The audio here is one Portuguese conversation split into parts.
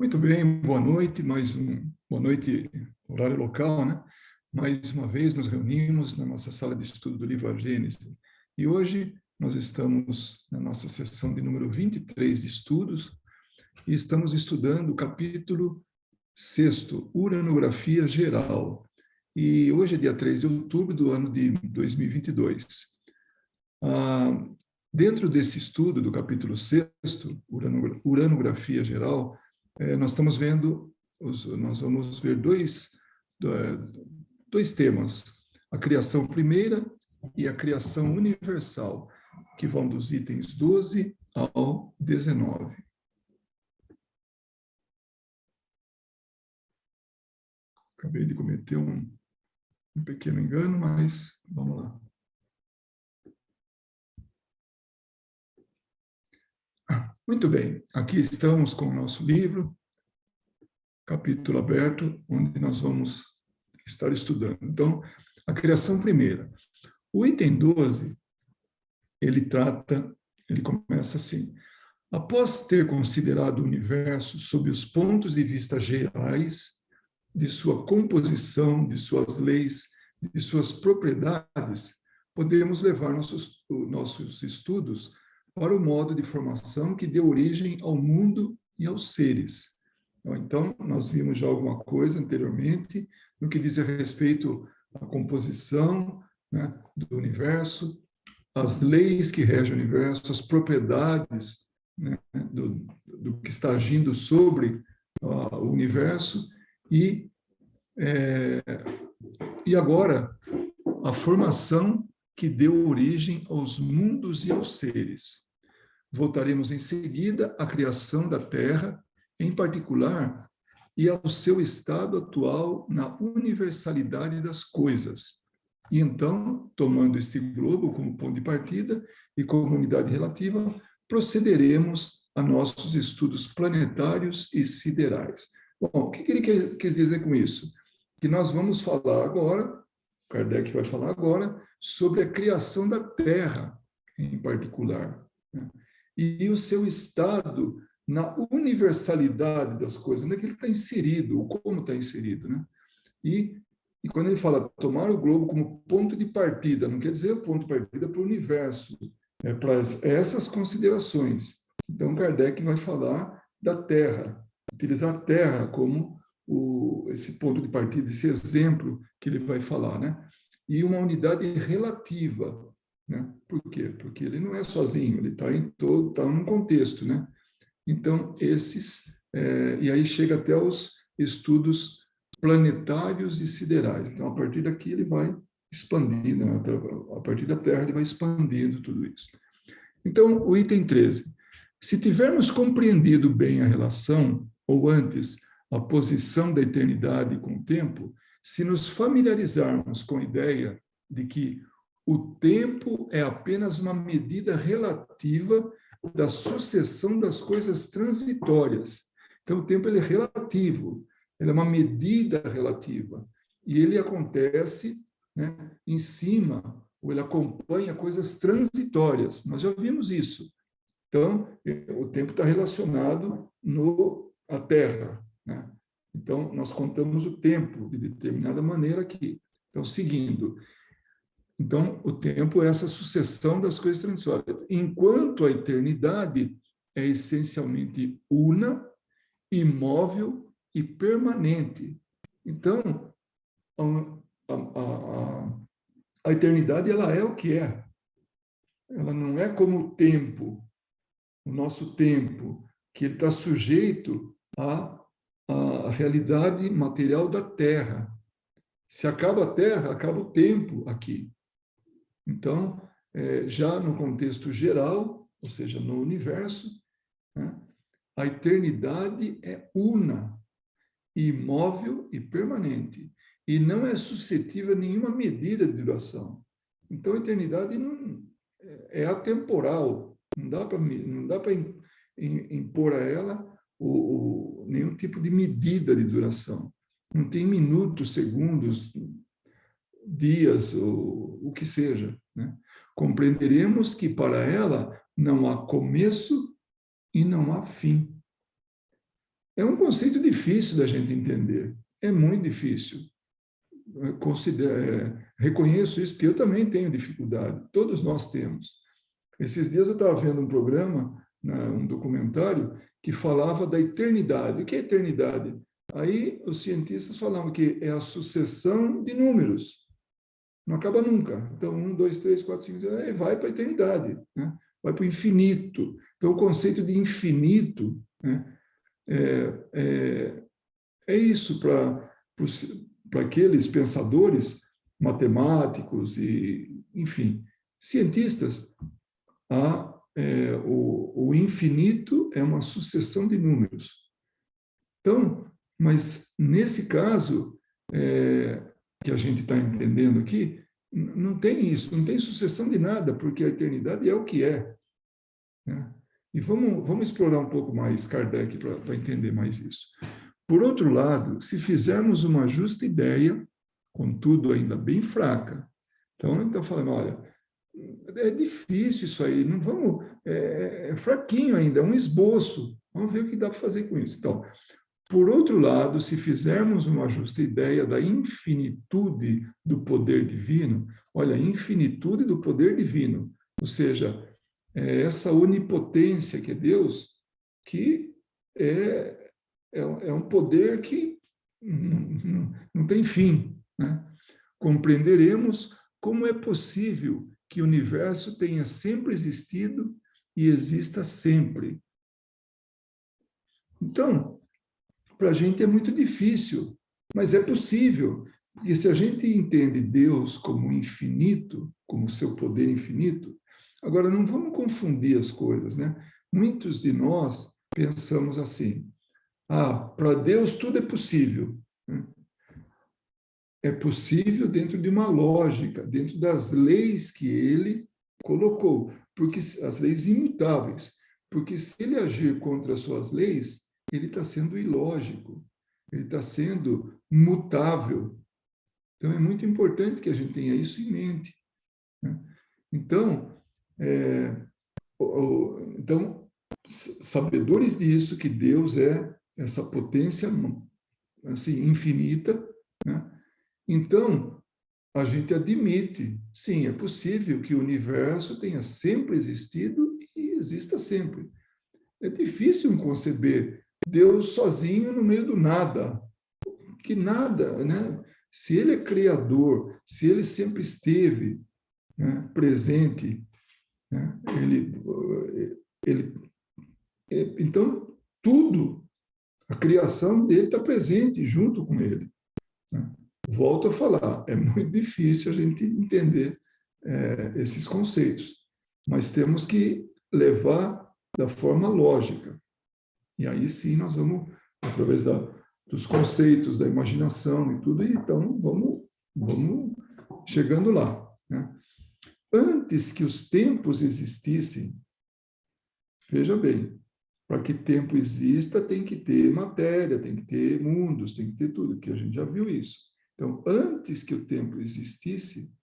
Muito bem, boa noite, boa noite, horário local, né? Mais uma vez nos reunimos na nossa sala de estudo do livro A Gênese. E hoje nós estamos na nossa sessão de número 23 de estudos e estamos estudando o capítulo 6º, Uranografia Geral. E hoje é dia 3 de outubro do ano de 2022. Dentro desse estudo do capítulo 6º, Uranografia Geral, nós estamos vendo, nós vamos ver dois temas, a criação primeira e a criação universal, que vão dos itens 12 ao 19. Acabei de cometer um pequeno engano, mas vamos lá. Muito bem, aqui estamos com o nosso livro, capítulo aberto, onde nós vamos estar estudando. Então, a criação primeira. O item 12, ele começa assim: após ter considerado o universo sob os pontos de vista gerais, de sua composição, de suas leis, de suas propriedades, podemos levar nossos estudos para o modo de formação que deu origem ao mundo e aos seres. Então, nós vimos já alguma coisa anteriormente no que diz a respeito à composição, né, do universo, as leis que regem o universo, as propriedades, né, do que está agindo sobre o universo e agora a formação que deu origem aos mundos e aos seres. Voltaremos em seguida à criação da Terra, em particular, e ao seu estado atual na universalidade das coisas. E então, tomando este globo como ponto de partida e como unidade relativa, procederemos a nossos estudos planetários e siderais. Bom, o que ele quis dizer com isso? Que nós vamos falar agora, Kardec vai falar agora, sobre a criação da Terra, em particular, né? E o seu estado na universalidade das coisas, onde é que ele está inserido, ou como está inserido, né? E quando ele fala tomar o globo como ponto de partida, não quer dizer o ponto de partida para o universo, para essas considerações. Então, Kardec vai falar da Terra, utilizar a Terra como esse ponto de partida, esse exemplo que ele vai falar, né? E uma unidade relativa, né? Por quê? Porque ele não é sozinho, ele está num contexto, né? Então, e aí chega até os estudos planetários e siderais. Então, a partir daqui ele vai expandindo, né? A partir da Terra ele vai expandindo tudo isso. Então, o item 13. Se tivermos compreendido bem a relação, ou antes, a posição da eternidade com o tempo, se nos familiarizarmos com a ideia de que o tempo é apenas uma medida relativa da sucessão das coisas transitórias. Então, o tempo ele é relativo, ele é uma medida relativa, e ele acontece, né, em cima, ou ele acompanha coisas transitórias. Nós já vimos isso. Então, o tempo está relacionado à Terra, né? Então, nós contamos o tempo de determinada maneira aqui. Então, seguindo. Então, o tempo é essa sucessão das coisas transitórias. Enquanto a eternidade é essencialmente una, imóvel e permanente. Então, a eternidade ela é o que é. Ela não é como o tempo, o nosso tempo, que ele está sujeito à realidade material da Terra. Se acaba a Terra, acaba o tempo aqui. Então, já no contexto geral, ou seja, no universo, né, a eternidade é una, imóvel e permanente, e não é suscetível a nenhuma medida de duração. Então, a eternidade é atemporal, não dá para impor a ela nenhum tipo de medida de duração. Não tem minutos, segundos, dias, ou o que seja, né? Compreenderemos que para ela não há começo e não há fim. É um conceito difícil da gente entender, é muito difícil. Reconheço isso, porque eu também tenho dificuldade, todos nós temos. Esses dias eu estava vendo um programa, né, um documentário, que falava da eternidade. O que é eternidade? Aí os cientistas falavam que é a sucessão de números, não acaba nunca. Então, 1, 2, 3, 4, 5, 6, vai para a eternidade, né? Vai para o infinito. Então, o conceito de infinito, né, é isso para aqueles pensadores matemáticos e, enfim, cientistas. O infinito é uma sucessão de números. Então, mas nesse caso, que a gente está entendendo aqui, não tem isso, não tem sucessão de nada, porque a eternidade é o que é, né? E vamos explorar um pouco mais Kardec para entender mais isso. Por outro lado, se fizermos uma justa ideia, contudo ainda bem fraca, então ele está falando, olha, é difícil isso aí, não vamos, é fraquinho ainda, é um esboço, vamos ver o que dá para fazer com isso. Então, por outro lado, se fizermos uma justa ideia da infinitude do poder divino, olha, infinitude do poder divino, ou seja, essa onipotência que é Deus, que é um poder que não tem fim, né? Compreenderemos como é possível que o universo tenha sempre existido e exista sempre. Então, para a gente é muito difícil, mas é possível, porque se a gente entende Deus como infinito, como seu poder infinito, agora não vamos confundir as coisas, né? Muitos de nós pensamos assim, para Deus tudo é possível, né? É possível dentro de uma lógica, dentro das leis que ele colocou, porque as leis imutáveis, porque se ele agir contra as suas leis, ele está sendo ilógico, ele está sendo mutável. Então, é muito importante que a gente tenha isso em mente, né? Então, sabedores disso, que Deus é essa potência assim, infinita, né? Então, a gente admite, sim, é possível que o universo tenha sempre existido e exista sempre. É difícil conceber Deus sozinho no meio do nada, que nada, né? Se ele é criador, se ele sempre esteve, né, presente, né, então tudo, a criação dele está presente junto com ele, né? Volto a falar, é muito difícil a gente entender esses conceitos, mas temos que levar da forma lógica. E aí sim nós vamos, através dos conceitos, da imaginação e tudo, então vamos chegando lá, né? Antes que os tempos existissem, veja bem, para que tempo exista tem que ter matéria, tem que ter mundos, tem que ter tudo, que a gente já viu isso. Então, antes que o tempo existisse,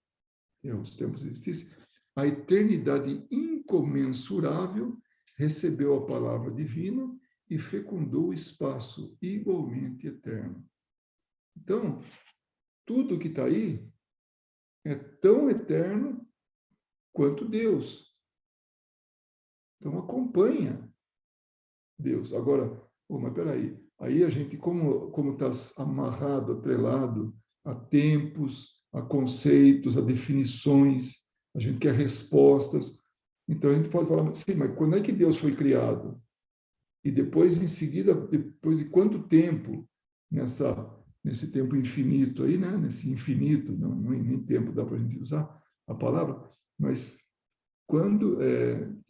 os tempos existissem, a eternidade incomensurável recebeu a palavra divina e fecundou o espaço igualmente eterno. Então, tudo que está aí é tão eterno quanto Deus. Então, acompanha Deus. Agora, mas peraí, aí a gente, como está amarrado, atrelado a tempos, a conceitos, a definições, a gente quer respostas. Então, a gente pode falar, sim, mas quando é que Deus foi criado? E depois, em seguida, depois de quanto tempo, nesse tempo infinito aí, né? Nesse infinito, não, nem tempo dá para a gente usar a palavra, mas quando,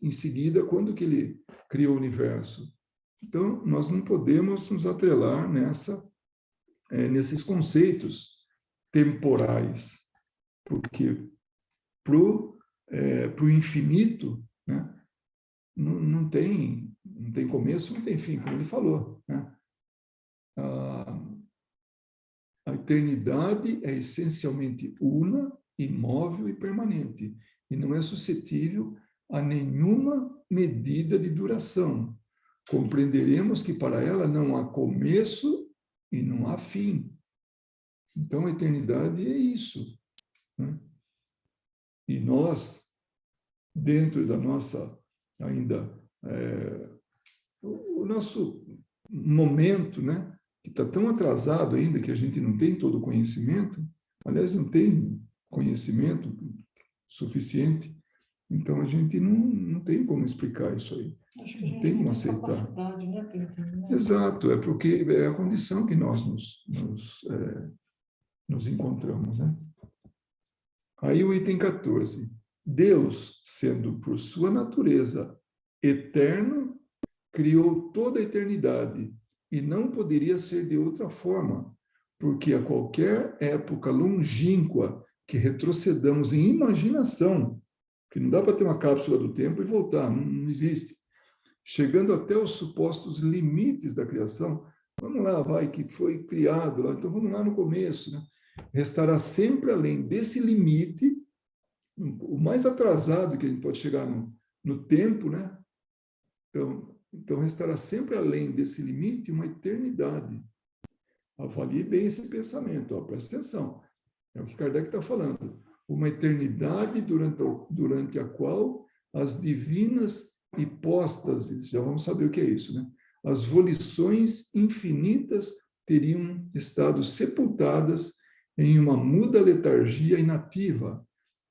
em seguida, quando que ele criou o universo? Então, nós não podemos nos atrelar nesses conceitos temporais, porque para o infinito, né, não tem começo, não tem fim, como ele falou, né? A eternidade é essencialmente una, imóvel e permanente, e não é suscetível a nenhuma medida de duração, compreenderemos que para ela não há começo e não há fim. Então, a eternidade é isso, né? E nós, dentro da nossa, ainda, o nosso momento, né, que está tão atrasado ainda, que a gente não tem todo o conhecimento, aliás, não tem conhecimento suficiente, então a gente não tem como explicar isso aí. Acho que a gente não tem como tem aceitar. capacidade, né, para entender. Exato, é porque é a condição que nós nos encontramos, né? Aí o item 14. Deus, sendo por sua natureza eterno, criou toda a eternidade e não poderia ser de outra forma, porque a qualquer época longínqua que retrocedamos em imaginação, que não dá para ter uma cápsula do tempo e voltar, não existe, chegando até os supostos limites da criação, vamos lá, vai, que foi criado lá, então vamos lá no começo, né? Restará sempre além desse limite, o mais atrasado que a gente pode chegar no tempo, né? Então, restará sempre além desse limite uma eternidade. Avalie bem esse pensamento, ó, presta atenção. É o que Kardec está falando. Uma eternidade durante a qual as divinas hipóstases, já vamos saber o que é isso, né? As volições infinitas teriam estado sepultadas em uma muda letargia inativa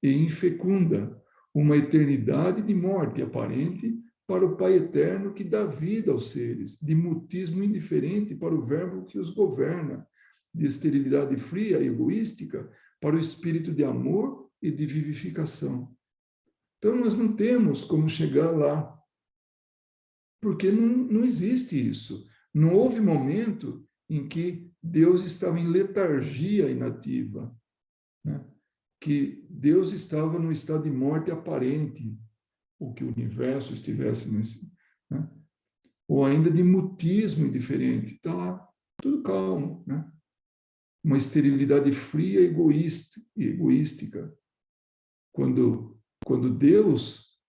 e infecunda, uma eternidade de morte aparente para o Pai eterno que dá vida aos seres, de mutismo indiferente para o verbo que os governa, de esterilidade fria e egoística para o espírito de amor e de vivificação. Então, nós não temos como chegar lá, porque não existe isso. Não houve momento em que Deus estava em letargia inativa, né? Que Deus estava num estado de morte aparente, ou que o universo estivesse nesse, né? Ou ainda de mutismo indiferente. Está lá, tudo calmo, né? Uma esterilidade fria e egoística. Quando Deus,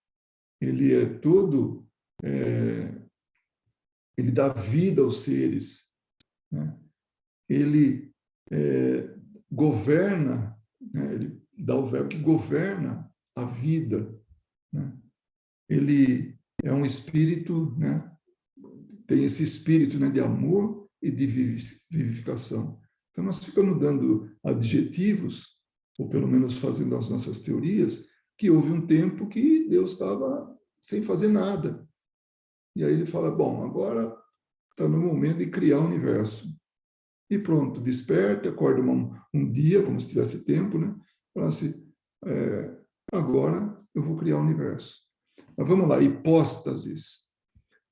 ele é todo, ele dá vida aos seres, né? Ele governa, né? Ele dá o verbo que governa a vida, né? Ele é um espírito, né? Tem esse espírito, né, de amor e de vivificação. Então, nós ficamos dando adjetivos, ou pelo menos fazendo as nossas teorias, que houve um tempo que Deus estava sem fazer nada. E aí ele fala, bom, agora está no momento de criar o universo. E pronto, desperta, acorda um dia, como se tivesse tempo, né? Fala assim, agora eu vou criar o universo. Mas vamos lá, hipóstases.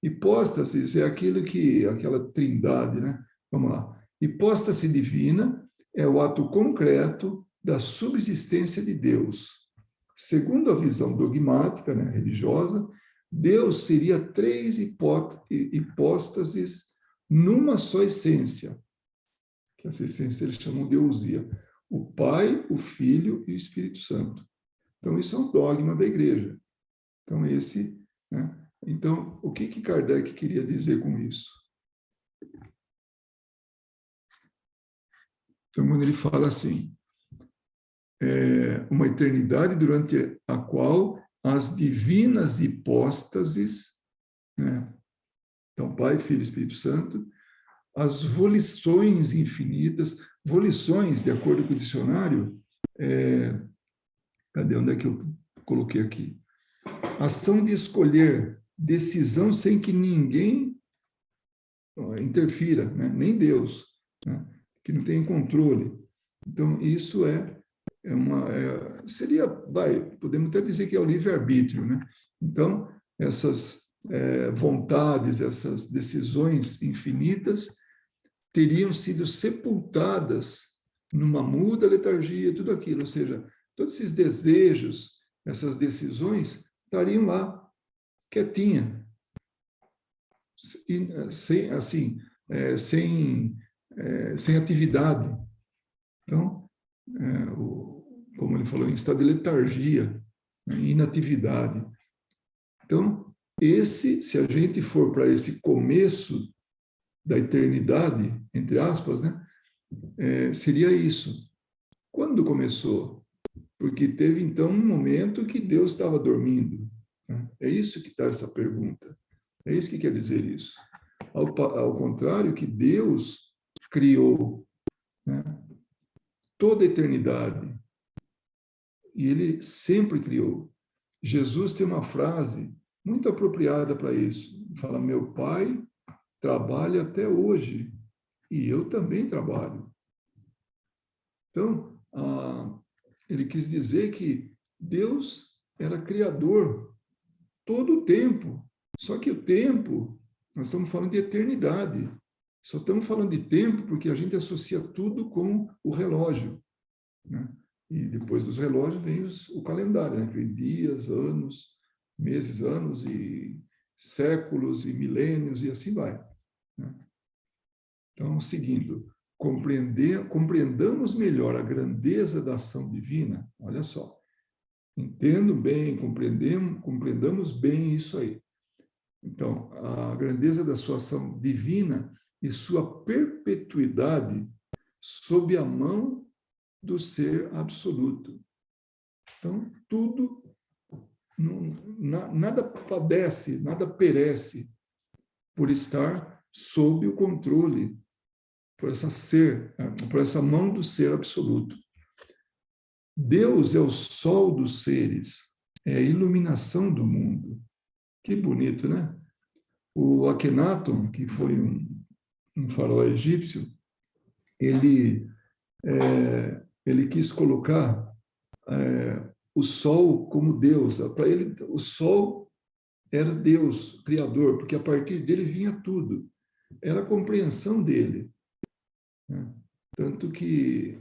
Hipóstases é aquela trindade, né? Vamos lá. Hipóstase divina é o ato concreto da subsistência de Deus. Segundo a visão dogmática, né, religiosa, Deus seria 3 hipóstases numa só essência, que essa essência eles chamam de ousia. O Pai, o Filho e o Espírito Santo. Então, isso é um dogma da Igreja. Então, né? Então, o que Kardec queria dizer com isso? Então, quando ele fala assim, uma eternidade durante a qual as divinas hipóstases, né? Então, Pai, Filho e Espírito Santo, as volições infinitas, volições, de acordo com o dicionário, cadê? Onde é que eu coloquei aqui? Ação de escolher, decisão sem que ninguém interfira, né? Nem Deus, né? Que não tem controle. Então, isso seria, podemos até dizer que é o livre-arbítrio, né? Então, essas vontades, essas decisões infinitas teriam sido sepultadas numa muda letargia, tudo aquilo, ou seja, todos esses desejos, essas decisões estariam lá, quietinha, sem atividade. Então, como ele falou, em estado de letargia, né, inatividade. Então, se a gente for para esse começo da eternidade, entre aspas, né? Seria isso. Quando começou? Porque teve, então, um momento que Deus estava dormindo. Né? É isso que está essa pergunta. É isso que quer dizer isso. Ao contrário, que Deus criou, né, toda a eternidade. E Ele sempre criou. Jesus tem uma frase muito apropriada para isso. Fala, meu Pai trabalha até hoje e eu também trabalho. Então, ele quis dizer que Deus era criador todo o tempo. Só que o tempo, nós estamos falando de eternidade. Só estamos falando de tempo porque a gente associa tudo com o relógio, né? E depois dos relógios vem o calendário, né? Vem dias, anos, meses, anos e séculos e milênios e assim vai, né? Então, seguindo, compreendamos melhor a grandeza da ação divina. Olha só, entendo bem, compreendamos bem isso aí. Então, a grandeza da sua ação divina e sua perpetuidade sob a mão do ser absoluto. Então, tudo, nada padece, nada perece por estar sob o controle, por essa mão do ser absoluto. Deus é o sol dos seres, é a iluminação do mundo. Que bonito, né? O Akhenaton, que foi um faraó egípcio, ele quis colocar o sol como Deus. Para ele, o sol era Deus, Criador, porque a partir dele vinha tudo. Era a compreensão dele, né? Tanto que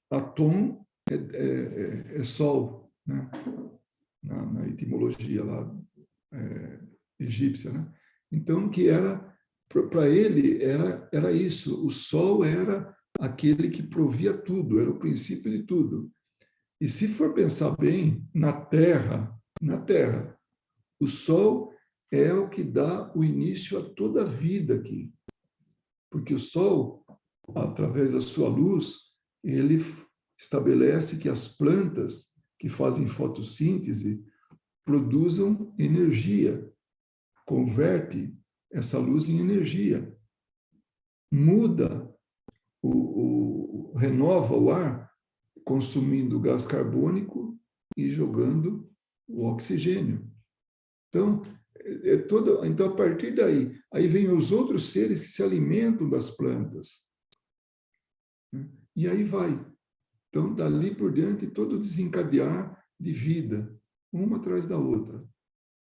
Atom é sol, né? Na etimologia lá egípcia, né? Então, que era, para ele, era isso. O sol era aquele que provia tudo, era o princípio de tudo. E se for pensar bem, na Terra, o sol é o que dá o início a toda a vida aqui. Porque o sol, através da sua luz, ele estabelece que as plantas que fazem fotossíntese produzam energia, converte essa luz em energia, muda, renova o ar, consumindo gás carbônico e jogando o oxigênio. Então, então, a partir daí, aí vem os outros seres que se alimentam das plantas. E aí vai. Então, dali por diante, todo desencadear de vida, uma atrás da outra.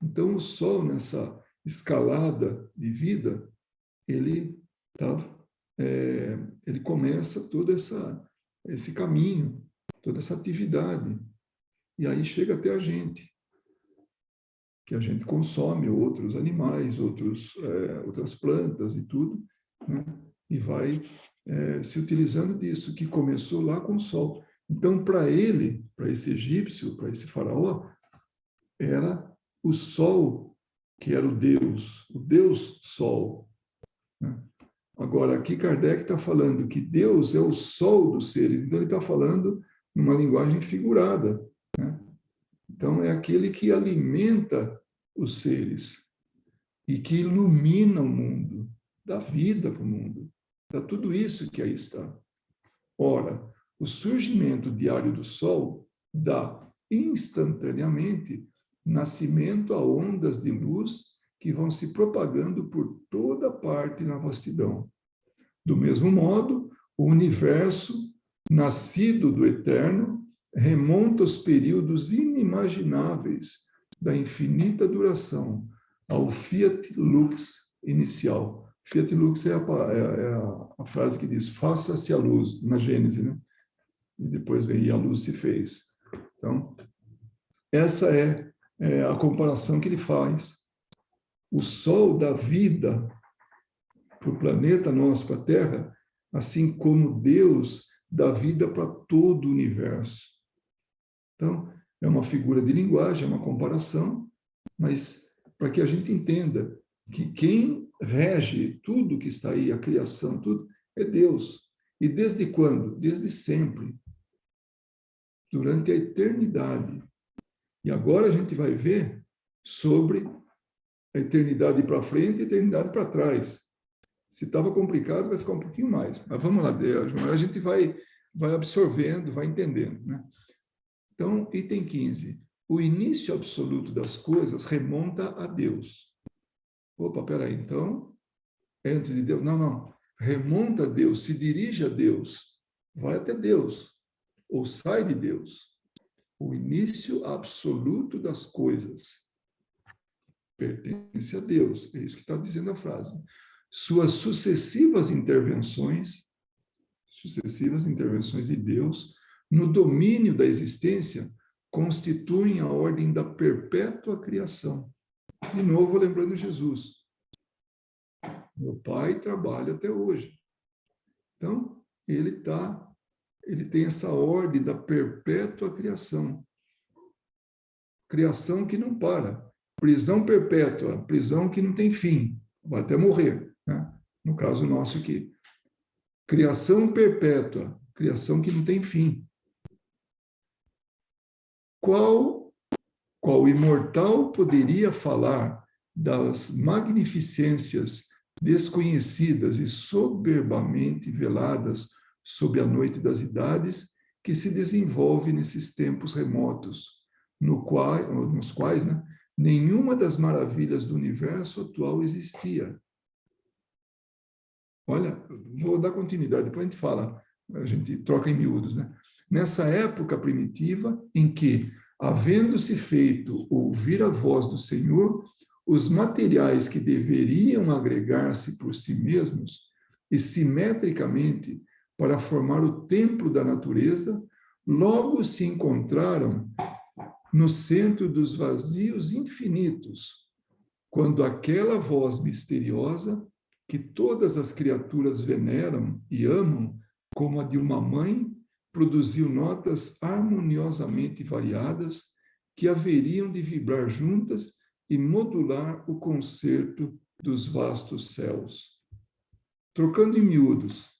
Então, o Sol, nessa escalada de vida, ele começa todo esse caminho, toda essa atividade. E aí chega até a gente, que a gente consome outros animais, outras plantas e tudo, né? E vai se utilizando disso, que começou lá com o Sol. Então, para ele, para esse egípcio, para esse faraó, era o Sol que era o Deus Sol, né? Agora, aqui Kardec está falando que Deus é o Sol dos seres, então ele está falando numa linguagem figurada, né? Então, é aquele que alimenta os seres e que ilumina o mundo, dá vida para o mundo, dá tudo isso que aí está. Ora, o surgimento diário do Sol dá instantaneamente nascimento a ondas de luz que vão se propagando por toda parte na vastidão. Do mesmo modo, o universo, nascido do eterno, remonta aos períodos inimagináveis da infinita duração, ao Fiat Lux inicial. Fiat Lux é a frase que diz, faça-se a luz, na Gênesis, né? E depois vem, e a luz se fez. Então, essa é a comparação que ele faz. O Sol dá vida para o planeta nosso, para a Terra, assim como Deus dá vida para todo o universo. Então, é uma figura de linguagem, é uma comparação, mas para que a gente entenda que quem rege tudo que está aí, a criação, tudo, é Deus. E desde quando? Desde sempre. Durante a eternidade. E agora a gente vai ver sobre a eternidade para frente e a eternidade para trás. Se estava complicado, vai ficar um pouquinho mais. Mas vamos lá, a gente vai absorvendo, vai entendendo, né? Então, item 15. O início absoluto das coisas remonta a Deus. Opa, peraí, então, é antes de Deus? Não. Remonta a Deus, se dirige a Deus, vai até Deus, ou sai de Deus. O início absoluto das coisas pertence a Deus. É isso que está dizendo a frase. Suas sucessivas intervenções de Deus no domínio da existência constituem a ordem da perpétua criação. De novo, lembrando Jesus. Meu Pai trabalha até hoje. Então, ele tem essa ordem da perpétua criação. Criação que não para. Prisão perpétua, prisão que não tem fim. Vai até morrer, né? No caso nosso aqui. Criação perpétua, criação que não tem fim. Qual imortal poderia falar das magnificências desconhecidas e soberbamente veladas sob a noite das idades que se desenvolve nesses tempos remotos, nos quais, né, nenhuma das maravilhas do universo atual existia? Olha, vou dar continuidade, depois a gente fala, a gente troca em miúdos, né? Nessa época primitiva em que, havendo-se feito ouvir a voz do Senhor, os materiais que deveriam agregar-se por si mesmos e simetricamente para formar o templo da natureza, logo se encontraram no centro dos vazios infinitos, quando aquela voz misteriosa que todas as criaturas veneram e amam como a de uma mãe, produziu notas harmoniosamente variadas que haveriam de vibrar juntas e modular o concerto dos vastos céus. Trocando em miúdos,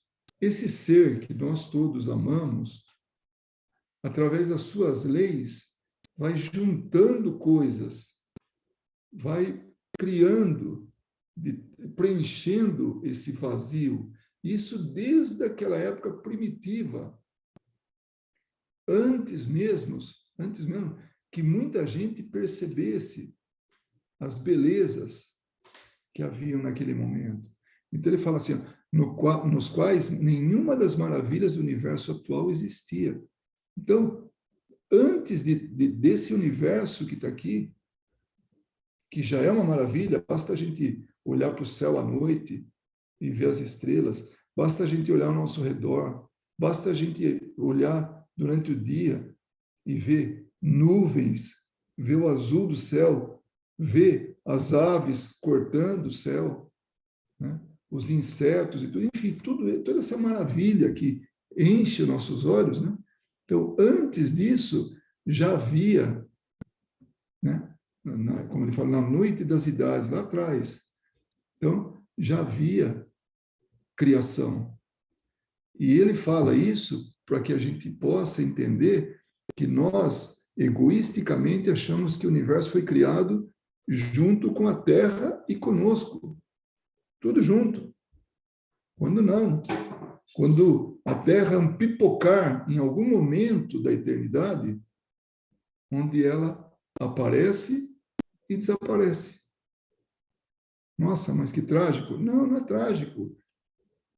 esse ser que nós todos amamos, através das suas leis, vai juntando coisas, vai criando, preenchendo esse vazio. Isso desde aquela época primitiva, antes mesmo que muita gente percebesse as belezas que haviam naquele momento. Então ele fala assim, nos quais nenhuma das maravilhas do universo atual existia. Então, antes desse universo que está aqui, que já é uma maravilha, basta a gente olhar para o céu à noite e ver as estrelas, basta a gente olhar ao nosso redor, basta a gente olhar durante o dia e ver nuvens, ver o azul do céu, ver as aves cortando o céu, né? Os insetos e tudo, enfim, toda essa maravilha que enche os nossos olhos, né? Então, antes disso, já havia, né? Como ele fala, na noite das idades, lá atrás. Então, já havia criação. E ele fala isso para que a gente possa entender que nós, egoisticamente, achamos que o universo foi criado junto com a Terra e conosco. Tudo junto. Quando não. Quando a Terra pipocar em algum momento da eternidade, onde ela aparece e desaparece. Nossa, mas que trágico. Não, não é trágico.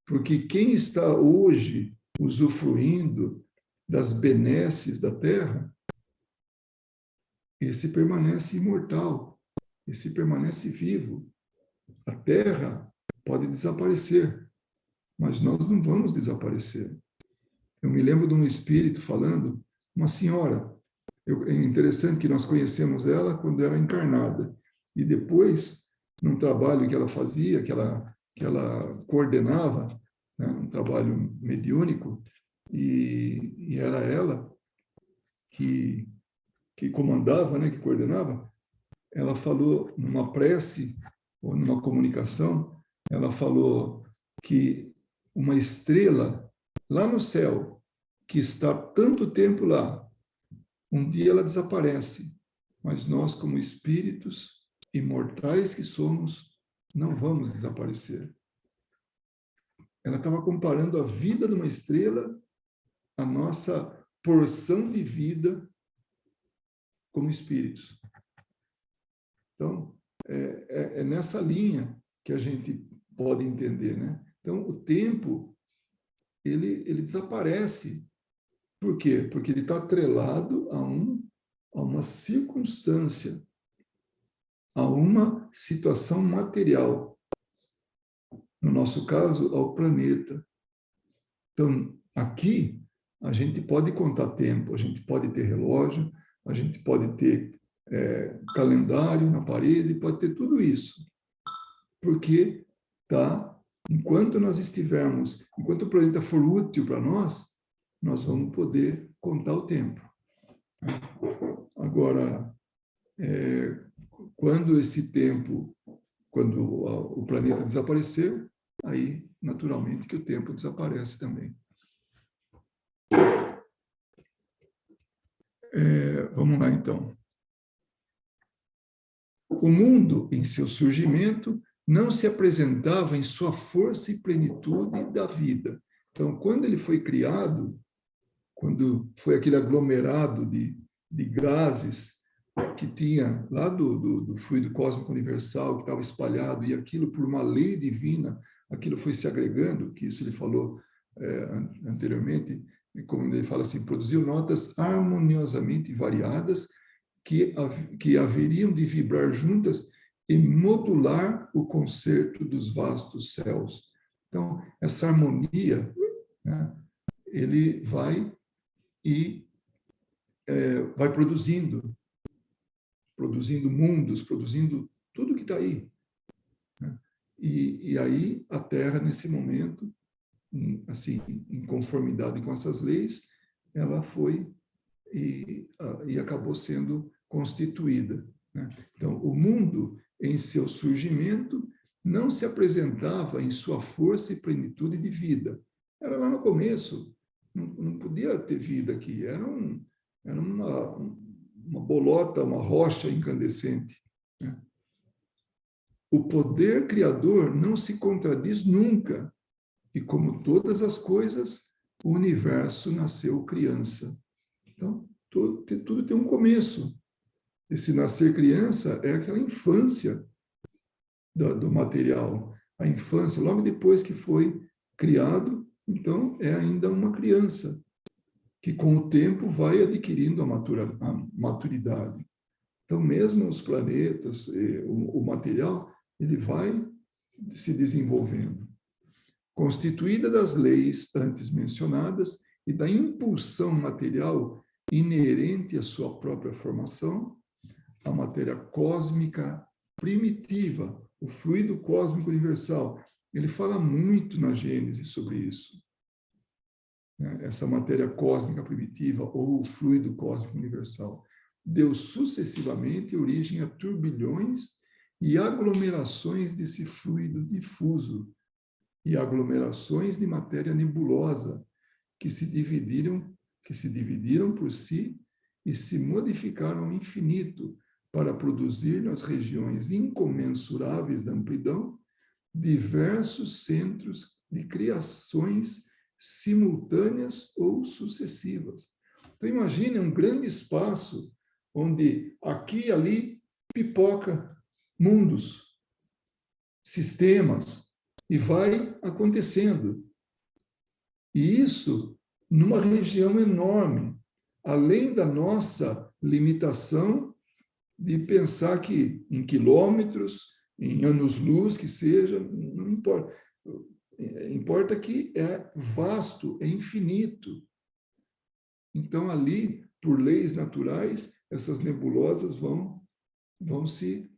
Porque quem está hoje usufruindo das benesses da terra, esse permanece imortal, esse permanece vivo. A terra pode desaparecer, mas nós não vamos desaparecer. Eu me lembro de um espírito falando, uma senhora, é interessante que nós conhecemos ela quando era encarnada, e depois, num trabalho que ela fazia, que ela coordenava, né, um trabalho mediúnico, e era ela que comandava, né, que coordenava, ela falou numa prece, ou numa comunicação, ela falou que uma estrela lá no céu, que está tanto tempo lá, um dia ela desaparece, mas nós, como espíritos imortais que somos, não vamos desaparecer. Ela estava comparando a vida de uma estrela, a nossa porção de vida como espíritos. Então, é nessa linha que a gente pode entender, né? Então, o tempo, ele desaparece. Por quê? Porque ele está atrelado a uma circunstância, a uma situação material. No nosso caso, ao planeta. Então, aqui, a gente pode contar tempo, a gente pode ter relógio, a gente pode ter calendário na parede, pode ter tudo isso. Porque, enquanto nós estivermos, enquanto o planeta for útil para nós vamos poder contar o tempo. Agora, quando esse tempo, quando o planeta desaparecer, aí, naturalmente, que o tempo desaparece também. Vamos lá, então. O mundo, em seu surgimento, não se apresentava em sua força e plenitude da vida. Então, quando ele foi criado, quando foi aquele aglomerado de gases que tinha lá do fluido cósmico universal, que estava espalhado, e aquilo, por uma lei divina, aquilo foi se agregando, que isso ele falou anteriormente, como ele fala assim, produziu notas harmoniosamente variadas que haveriam de vibrar juntas e modular o concerto dos vastos céus. Então, essa harmonia, né, ele vai vai produzindo mundos, produzindo tudo que está aí. Né? E aí a Terra, nesse momento, assim, em conformidade com essas leis, ela foi e acabou sendo constituída. Né? Então, o mundo, em seu surgimento, não se apresentava em sua força e plenitude de vida. Era lá no começo, não podia ter vida aqui, era uma bolota, uma rocha incandescente. Né? O poder criador não se contradiz nunca, e como todas as coisas, o universo nasceu criança. Então, tudo tem um começo. Esse nascer criança é aquela infância do material. A infância, logo depois que foi criado, então é ainda uma criança, que com o tempo vai adquirindo a maturidade. Então, mesmo os planetas, o material, ele vai se desenvolvendo. Constituída das leis antes mencionadas e da impulsão material inerente à sua própria formação, a matéria cósmica primitiva, o fluido cósmico universal, ele fala muito na Gênesis sobre isso. Essa matéria cósmica primitiva, ou o fluido cósmico universal, deu sucessivamente origem a turbilhões e aglomerações desse fluido difuso, e aglomerações de matéria nebulosa, que se dividiram por si e se modificaram ao infinito para produzir nas regiões incomensuráveis da amplidão diversos centros de criações simultâneas ou sucessivas. Então, imagine um grande espaço onde aqui e ali pipoca mundos, sistemas, e vai acontecendo. E isso numa região enorme, além da nossa limitação de pensar que em quilômetros, em anos-luz, que seja, não importa. Importa que é vasto, é infinito. Então, ali, por leis naturais, essas nebulosas vão se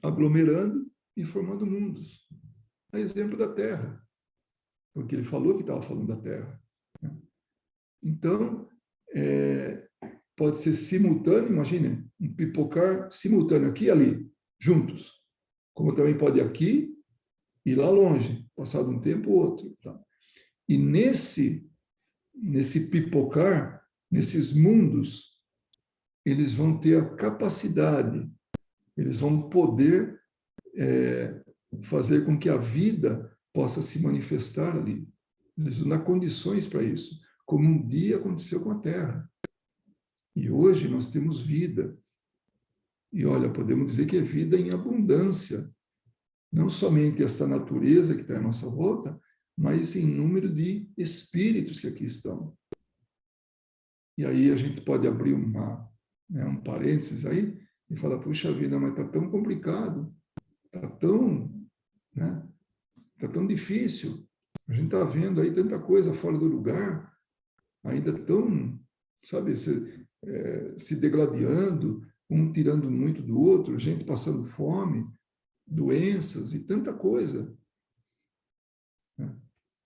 aglomerando e formando mundos. A exemplo da Terra, porque ele falou que estava falando da Terra. Então, pode ser simultâneo, imagine, um pipocar simultâneo aqui e ali, juntos. Como também pode aqui e lá longe, passado um tempo outro. Tá? E nesse pipocar, nesses mundos, eles vão ter a capacidade, eles vão poder fazer com que a vida possa se manifestar ali. Eles vão dar condições para isso, como um dia aconteceu com a Terra. E hoje nós temos vida. E olha, podemos dizer que é vida em abundância. Não somente essa natureza que está à nossa volta, mas em número de espíritos que aqui estão. E aí a gente pode abrir um parênteses aí e falar, puxa vida, mas está tão complicado, está tão difícil. A gente está vendo aí tanta coisa fora do lugar, ainda tão, sabe, se degladiando, um tirando muito do outro, gente passando fome, doenças e tanta coisa.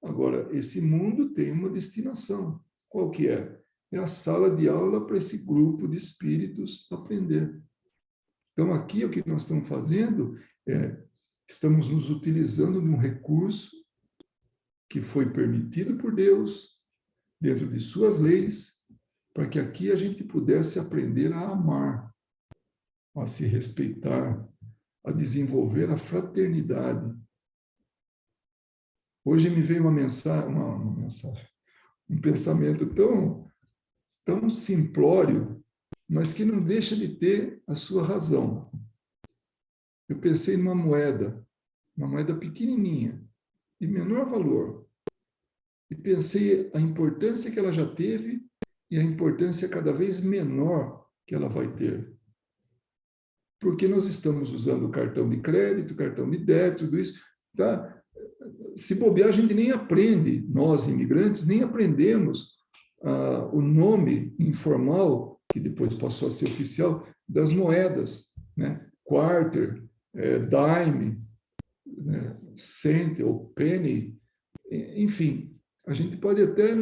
Agora, esse mundo tem uma destinação. Qual que é? É a sala de aula para esse grupo de espíritos aprender. Então, aqui o que nós estamos fazendo estamos nos utilizando de um recurso que foi permitido por Deus, dentro de suas leis, para que aqui a gente pudesse aprender a amar, a se respeitar, a desenvolver a fraternidade. Hoje me veio uma mensagem, um pensamento tão simplório, mas que não deixa de ter a sua razão. Eu pensei numa moeda pequenininha, de menor valor, e pensei a importância que ela já teve e a importância cada vez menor que ela vai ter. Porque nós estamos usando cartão de crédito, cartão de débito, tudo isso, tá? Se bobear, a gente nem aprende, nós imigrantes, nem aprendemos o nome informal, que depois passou a ser oficial, das moedas, né? Quarter, dime, né? Cent ou penny, enfim, a gente pode até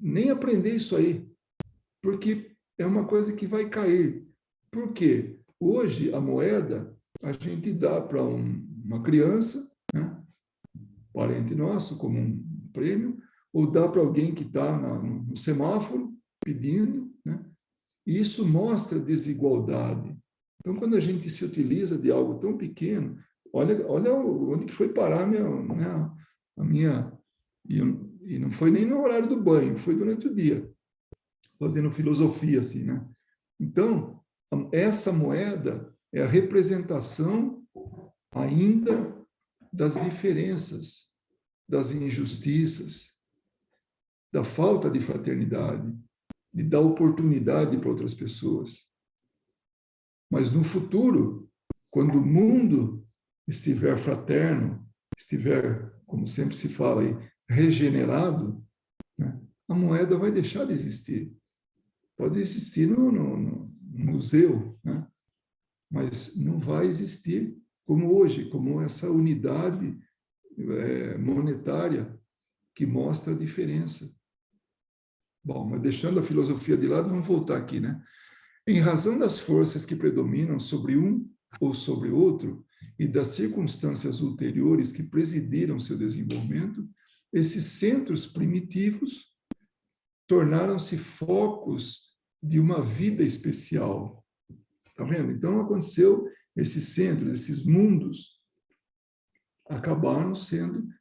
nem aprender isso aí, porque é uma coisa que vai cair. Por quê? Hoje, a moeda, a gente dá para uma criança, né? Parente nosso, como um prêmio, ou dá para alguém que está no semáforo pedindo, né? E isso mostra desigualdade. Então, quando a gente se utiliza de algo tão pequeno, olha onde que foi parar a minha... E não foi nem no horário do banho, foi durante o dia, fazendo filosofia, assim, né? Então, essa moeda é a representação ainda das diferenças, das injustiças, da falta de fraternidade, de dar oportunidade para outras pessoas. Mas no futuro, quando o mundo estiver fraterno, estiver, como sempre se fala aí, regenerado, né, a moeda vai deixar de existir. Pode existir no museu, né, mas não vai existir como hoje, como essa unidade monetária que mostra a diferença. Bom, mas deixando a filosofia de lado, vamos voltar aqui, né? Em razão das forças que predominam sobre um ou sobre outro e das circunstâncias ulteriores que presidiram seu desenvolvimento, esses centros primitivos tornaram-se focos de uma vida especial. Tá vendo? Então aconteceu esses centros, esses mundos acabaram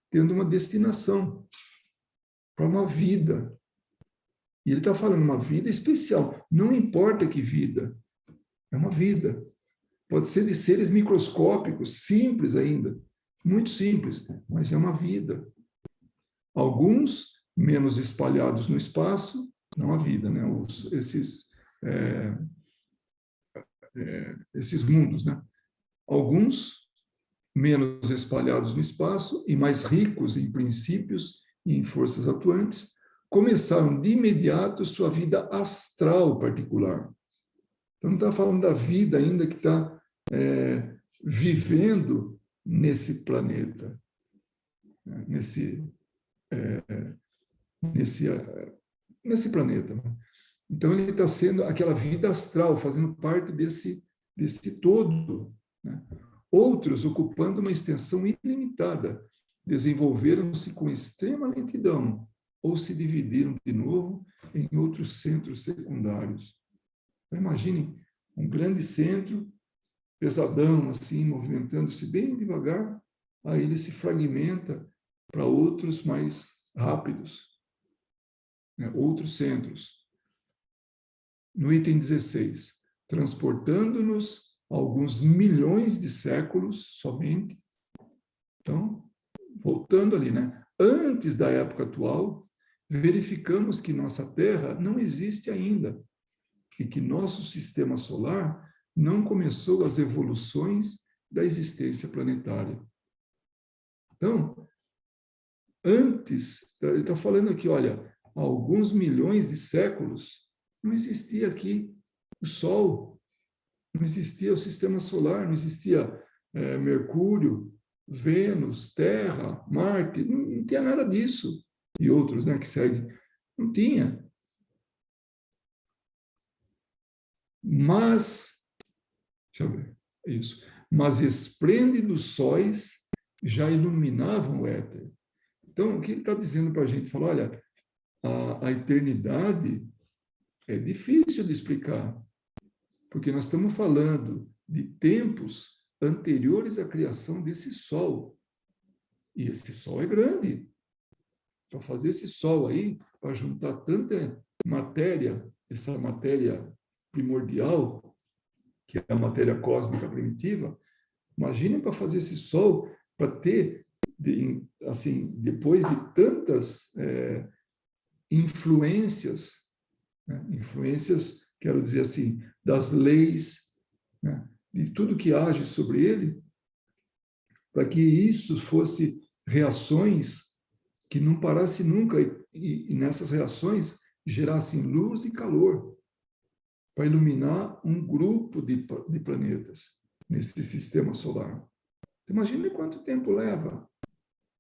tendo uma destinação para uma vida. E ele está falando uma vida especial. Não importa que vida, é uma vida. Pode ser de seres microscópicos, simples ainda, muito simples, mas é uma vida. Alguns menos espalhados no espaço, não a vida, né? Esses mundos, né? Alguns menos espalhados no espaço e mais ricos em princípios e em forças atuantes, começaram de imediato sua vida astral particular. Então, não está falando da vida ainda que está vivendo nesse planeta, nesse planeta. Então, ele está sendo aquela vida astral, fazendo parte desse todo, né? Outros, ocupando uma extensão ilimitada, desenvolveram-se com extrema lentidão ou se dividiram de novo em outros centros secundários. Então, imaginem um grande centro, pesadão, assim, movimentando-se bem devagar, aí ele se fragmenta para outros mais rápidos, né? Outros centros. No item 16, transportando-nos alguns milhões de séculos somente. Então, voltando ali, né? Antes da época atual, verificamos que nossa Terra não existe ainda e que nosso sistema solar não começou as evoluções da existência planetária. Então, antes, ele está falando aqui, olha, há alguns milhões de séculos, não existia aqui o Sol, não existia o sistema solar, não existia Mercúrio, Vênus, Terra, Marte, não tinha nada disso. E outros, né, que seguem. Não tinha. Mas, deixa eu ver, isso. Mas esplêndidos sóis já iluminavam o éter. Então, o que ele está dizendo para a gente? Falou, olha, a eternidade é difícil de explicar, porque nós estamos falando de tempos anteriores à criação desse Sol. E esse Sol é grande. Para fazer esse Sol aí, para juntar tanta matéria, essa matéria primordial, que é a matéria cósmica primitiva, imaginem para fazer esse Sol, para ter, assim, depois de tantas influências, né? Influências, quero dizer assim, das leis, né? De tudo que age sobre ele, para que isso fosse reações que não parasse nunca e nessas reações gerassem luz e calor para iluminar um grupo de planetas nesse sistema solar. Imagine quanto tempo leva.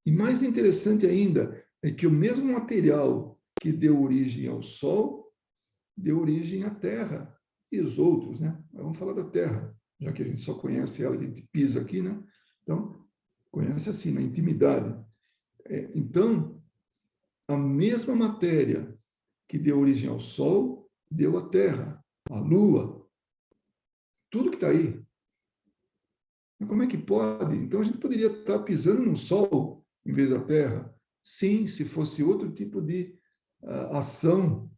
E mais interessante ainda é que o mesmo material que deu origem ao Sol deu origem à Terra e os outros, né? Vamos falar da Terra, já que a gente só conhece ela, a gente pisa aqui, né? Então, conhece assim, na intimidade. Então, a mesma matéria que deu origem ao Sol, deu à Terra, à Lua, tudo que está aí. Mas como é que pode? Então, a gente poderia estar pisando no Sol em vez da Terra? Sim, se fosse outro tipo de ação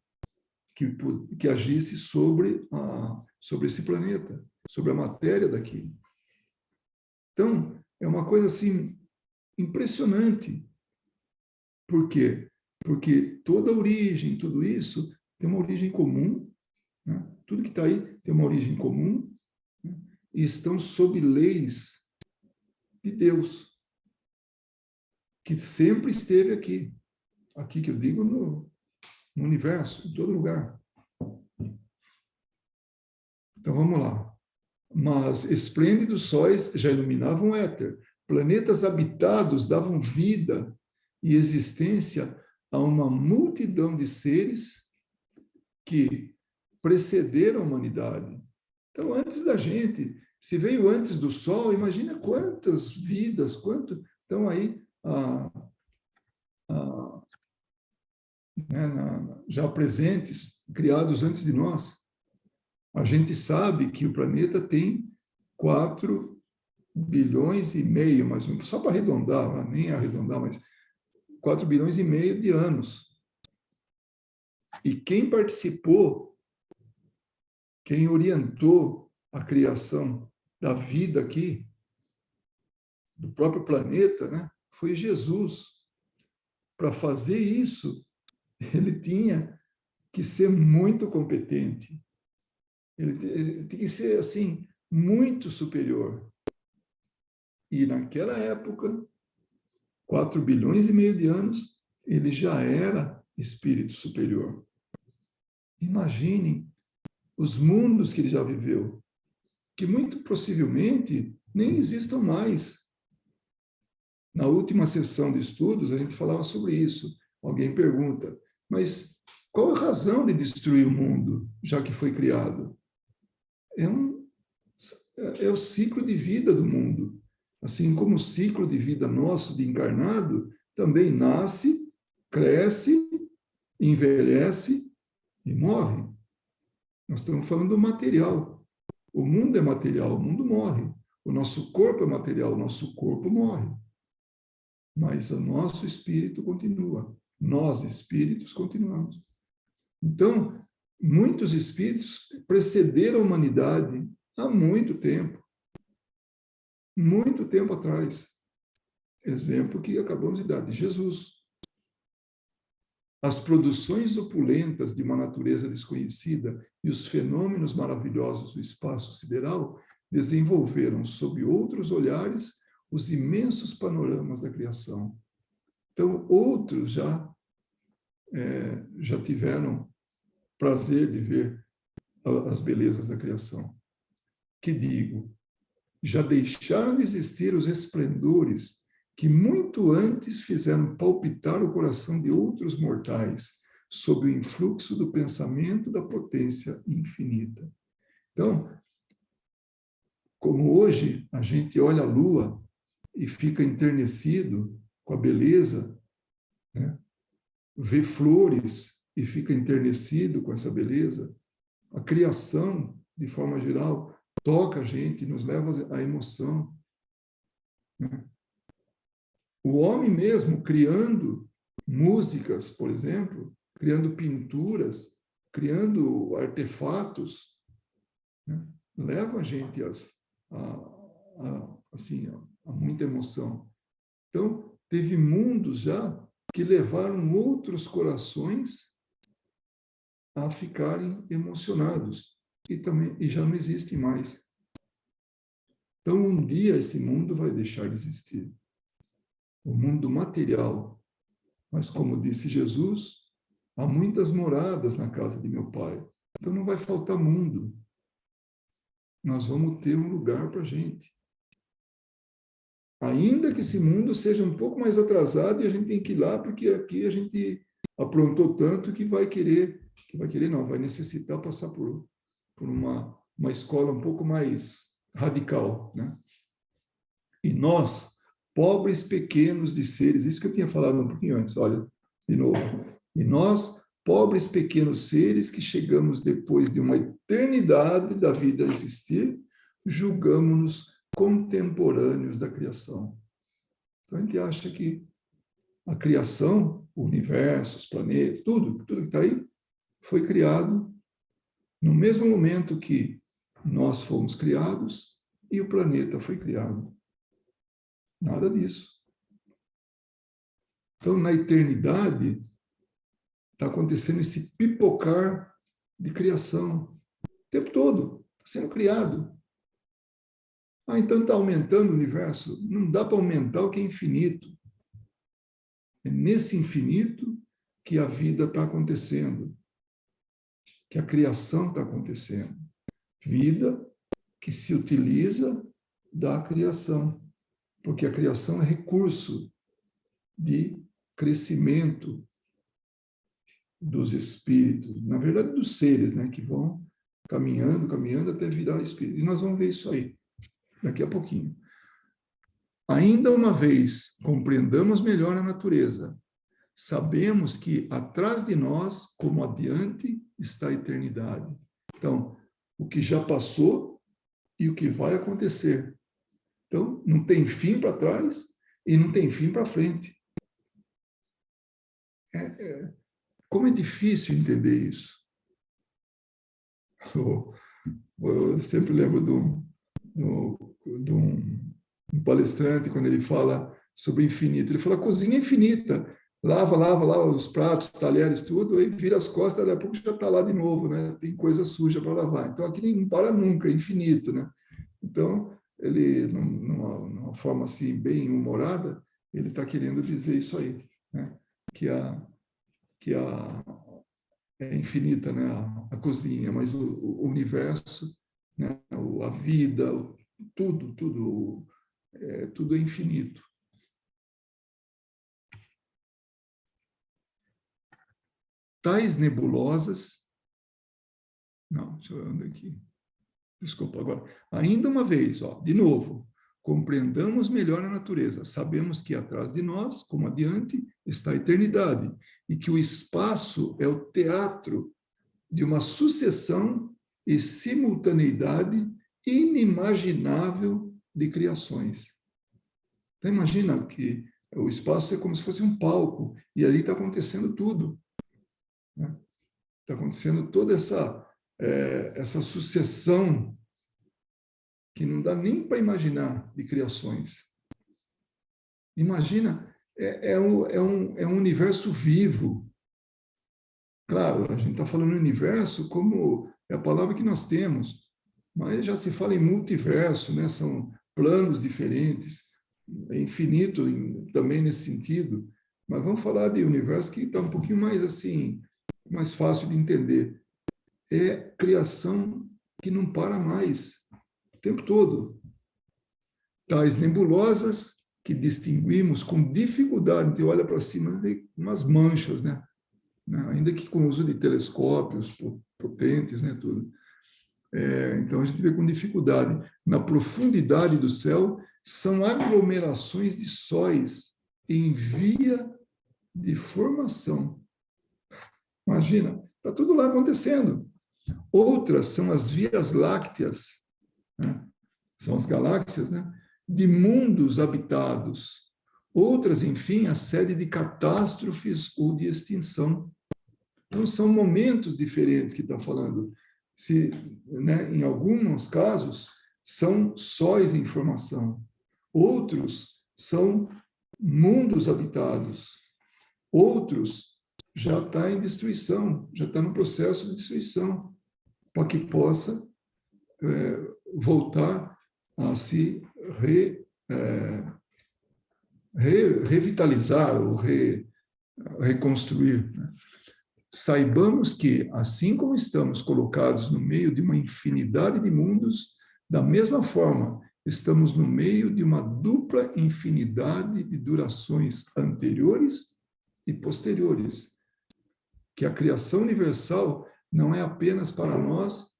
que agisse sobre esse planeta, sobre a matéria daqui. Então, é uma coisa assim impressionante. Por quê? Porque toda a origem, tudo isso, tem uma origem comum, né? Tudo que está aí tem uma origem comum, né? E estão sob leis de Deus, que sempre esteve aqui. Aqui que eu digo no universo, em todo lugar. Então, vamos lá. Mas esplêndidos sóis já iluminavam o éter. Planetas habitados davam vida e existência a uma multidão de seres que precederam a humanidade. Então, antes da gente, se veio antes do Sol, imagina quantas vidas, quanto estão aí já presentes, criados antes de nós. A gente sabe que o planeta tem 4 bilhões e meio, mas só para arredondar, nem arredondar, mas 4 bilhões e meio de anos. E quem participou, quem orientou a criação da vida aqui, do próprio planeta, né, foi Jesus. Para fazer isso, ele tinha que ser muito competente. Ele tem que ser, assim, muito superior. E naquela época, 4 bilhões e meio de anos, ele já era espírito superior. Imaginem os mundos que ele já viveu, que muito possivelmente nem existam mais. Na última sessão de estudos, a gente falava sobre isso. Alguém pergunta, Mas qual a razão de destruir o mundo, já que foi criado? É o ciclo de vida do mundo. Assim como o ciclo de vida nosso, de encarnado, também nasce, cresce, envelhece e morre. Nós estamos falando do material. O mundo é material, o mundo morre. O nosso corpo é material, o nosso corpo morre. Mas o nosso espírito continua. Nós, espíritos, continuamos. Então, muitos espíritos precederam a humanidade há muito tempo atrás. Exemplo que acabamos de dar, de Jesus. As produções opulentas de uma natureza desconhecida e os fenômenos maravilhosos do espaço sideral desenvolveram, sob outros olhares, os imensos panoramas da criação. Então, outros já tiveram prazer de ver as belezas da criação. Que digo, já deixaram de existir os esplendores que muito antes fizeram palpitar o coração de outros mortais, sob o influxo do pensamento da potência infinita. Então, como hoje a gente olha a Lua e fica enternecido com a beleza, né? Vê flores e fica enternecido com essa beleza, a criação, de forma geral, toca a gente, nos leva à emoção, né? O homem mesmo, criando músicas, por exemplo, criando pinturas, criando artefatos, né? Leva a gente a muita emoção. Então, teve mundos já que levaram outros corações a ficarem emocionados e já não existem mais. Então, um dia esse mundo vai deixar de existir. O mundo material. Mas, como disse Jesus, há muitas moradas na casa de meu Pai. Então, não vai faltar mundo. Nós vamos ter um lugar para a gente. Ainda que esse mundo seja um pouco mais atrasado e a gente tem que ir lá, porque aqui a gente aprontou tanto que vai não, vai necessitar passar por uma escola um pouco mais radical, né? E nós, pobres pequenos de seres, isso que eu tinha falado um pouquinho antes, olha, de novo. E nós, pobres pequenos seres que chegamos depois de uma eternidade da vida a existir, julgamos-nos contemporâneos da criação. Então a gente acha que a criação, o universo, os planetas, tudo que está aí, foi criado no mesmo momento que nós fomos criados e o planeta foi criado. Nada disso. Então, na eternidade, está acontecendo esse pipocar de criação. O tempo todo. Está sendo criado. Ah, então está aumentando o universo? Não dá para aumentar o que é infinito. É nesse infinito que a vida está acontecendo. Que a criação está acontecendo. Vida que se utiliza da criação. Porque a criação é recurso de crescimento dos espíritos, na verdade dos seres, né, que vão caminhando até virar espírito. E nós vamos ver isso aí daqui a pouquinho. Ainda uma vez compreendamos melhor a natureza, sabemos que atrás de nós, como adiante, está a eternidade. Então, o que já passou e o que vai acontecer. Então, não tem fim para trás e não tem fim para frente. Como é difícil entender isso. Eu sempre lembro de um palestrante, quando ele fala sobre infinito. Ele fala, a cozinha é infinita. Lava os pratos, talheres, tudo, aí vira as costas, daqui a pouco já está lá de novo, né? Tem coisa suja para lavar. Então, aqui não para nunca, é infinito, né? Então, ele, numa forma assim, bem humorada, ele está querendo dizer isso aí, né? Que é infinita, né? A cozinha, mas o universo, né? A vida, tudo é infinito. tais nebulosas... Não, deixa eu andar aqui. Desculpa, agora. Ainda uma vez, ó, de novo. Compreendamos melhor a natureza. Sabemos que atrás de nós, como adiante, está a eternidade. E que o espaço é o teatro de uma sucessão e simultaneidade inimaginável de criações. Então, imagina que o espaço é como se fosse um palco, e ali está acontecendo tudo. Né? Está acontecendo toda essa sucessão que não dá nem para imaginar de criações. Imagina, é um universo vivo. Claro, a gente está falando universo como é a palavra que nós temos, mas já se fala em multiverso, né? São planos diferentes, é infinito também nesse sentido, mas vamos falar de universo que está um pouquinho mais assim, mais fácil de entender. É criação que não para mais, o tempo todo. Tais nebulosas que distinguimos com dificuldade, a gente olha para cima, vê umas manchas, né? Ainda que com o uso de telescópios potentes, né, tudo. Então, a gente vê com dificuldade. Na profundidade do céu, são aglomerações de sóis em via de formação. Imagina, está tudo lá acontecendo. Outras são as vias lácteas, né? São as galáxias, né? De mundos habitados. Outras, enfim, a sede de catástrofes ou de extinção. Então, são momentos diferentes que está falando. Né, em alguns casos, são sóis em formação. Outros são mundos habitados. Outros já está em destruição, já está no processo de destruição, para que possa voltar a se revitalizar ou reconstruir. Né? Saibamos que, assim como estamos colocados no meio de uma infinidade de mundos, da mesma forma, estamos no meio de uma dupla infinidade de durações anteriores e posteriores, que a criação universal não é apenas para nós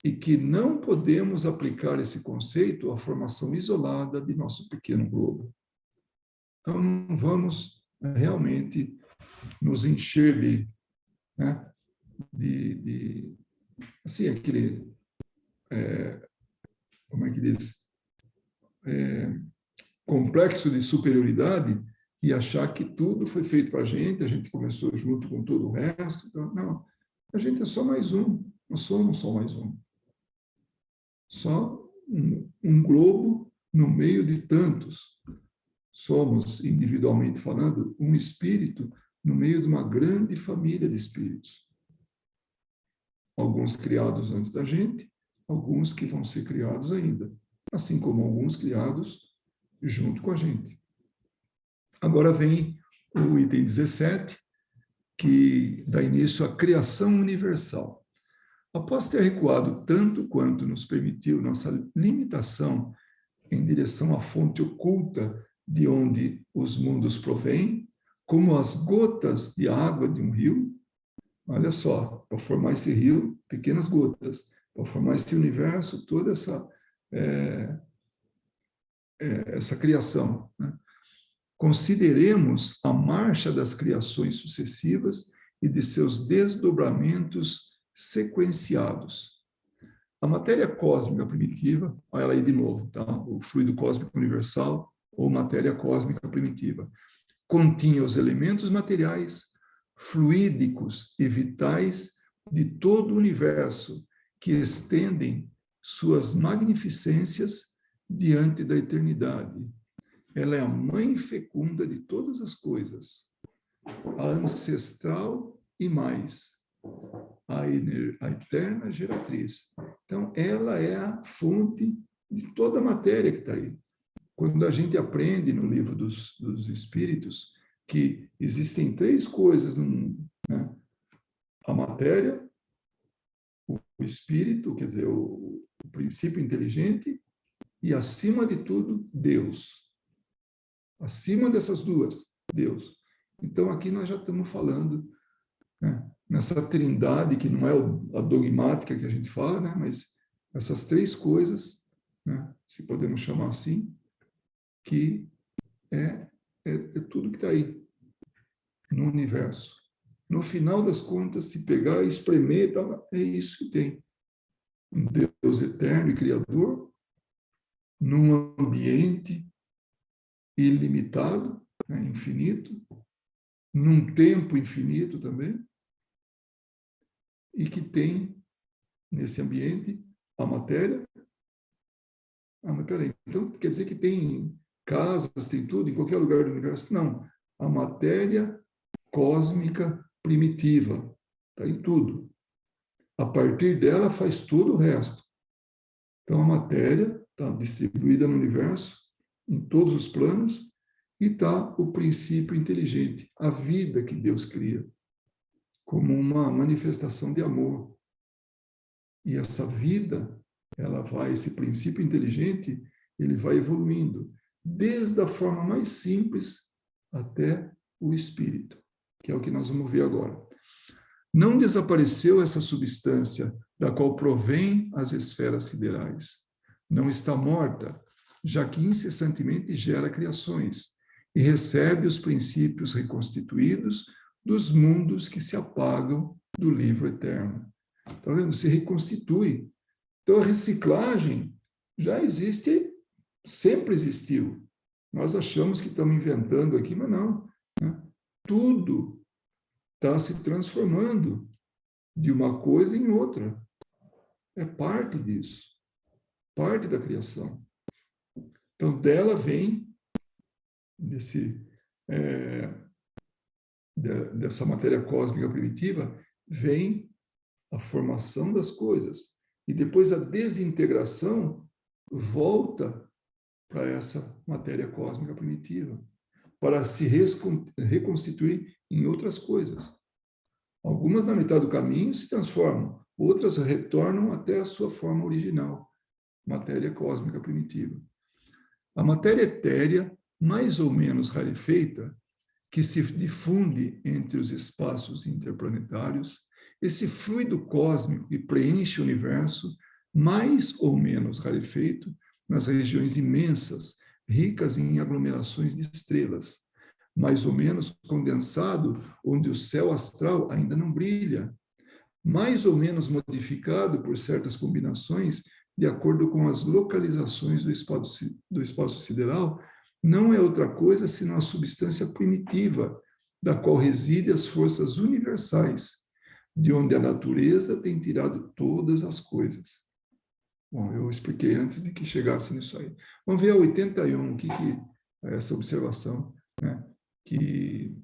e que não podemos aplicar esse conceito à formação isolada de nosso pequeno globo. Então, não vamos realmente nos encher né, assim, aquele, como é que diz, complexo de superioridade e achar que tudo foi feito para a gente começou junto com todo o resto. Então, não, a gente é só mais um, nós somos só mais um. Só um globo no meio de tantos. Somos, individualmente falando, um espírito no meio de uma grande família de espíritos. Alguns criados antes da gente, alguns que vão ser criados ainda, assim como alguns criados junto com a gente. Agora vem o item 17, que dá início à criação universal. Após ter recuado tanto quanto nos permitiu nossa limitação em direção à fonte oculta de onde os mundos provêm, como as gotas de água de um rio, olha só, para formar esse rio, pequenas gotas, para formar esse universo, toda essa criação. Né? Consideremos a marcha das criações sucessivas e de seus desdobramentos sequenciados. A matéria cósmica primitiva, olha ela aí de novo, tá? O fluido cósmico universal ou matéria cósmica primitiva, continha os elementos materiais, fluídicos e vitais de todo o universo, que estendem suas magnificências diante da eternidade. Ela é a mãe fecunda de todas as coisas, a ancestral e mais, a eterna geratriz. Então, ela é a fonte de toda a matéria que está aí. Quando a gente aprende no livro dos Espíritos que existem três coisas no mundo, né? A matéria, o espírito, quer dizer, o princípio inteligente, e, acima de tudo, Deus. Acima dessas duas, Deus. Então, aqui nós já estamos falando né? Nessa trindade, que não é a dogmática que a gente fala, né? Mas essas três coisas, né? Se podemos chamar assim, que é tudo que está aí no universo. No final das contas, se pegar e espremer, é isso que tem. Um Deus eterno e criador, num ambiente ilimitado, né, infinito, num tempo infinito também, e que tem, nesse ambiente, a matéria. Ah, mas peraí, então quer dizer que tem casas, tem tudo, em qualquer lugar do universo? Não. A matéria cósmica primitiva, está em tudo. A partir dela faz todo o resto. Então a matéria está distribuída no universo, em todos os planos, e está o princípio inteligente, a vida que Deus cria, como uma manifestação de amor. E essa vida, esse princípio inteligente, ele vai evoluindo, desde a forma mais simples até o espírito, que é o que nós vamos ver agora. Não desapareceu essa substância da qual provém as esferas siderais. Não está morta, já que incessantemente gera criações e recebe os princípios reconstituídos dos mundos que se apagam do livro eterno. Está vendo? Se reconstitui. Então, a reciclagem já existe, sempre existiu. Nós achamos que estamos inventando aqui, mas não, né? Tudo está se transformando de uma coisa em outra. É parte disso, parte da criação. Então, dela vem, dessa matéria cósmica primitiva, vem a formação das coisas. E depois a desintegração volta para essa matéria cósmica primitiva, para se reconstituir em outras coisas. Algumas, na metade do caminho, se transformam, outras retornam até a sua forma original, matéria cósmica primitiva. A matéria etérea, mais ou menos rarefeita, que se difunde entre os espaços interplanetários, esse fluido cósmico que preenche o universo, mais ou menos rarefeito, nas regiões imensas, ricas em aglomerações de estrelas, mais ou menos condensado, onde o céu astral ainda não brilha, mais ou menos modificado por certas combinações, de acordo com as localizações do espaço sideral, não é outra coisa senão a substância primitiva, da qual residem as forças universais, de onde a natureza tem tirado todas as coisas. Bom, eu expliquei antes de que chegasse nisso aí. Vamos ver a 81, o que é essa observação, né, que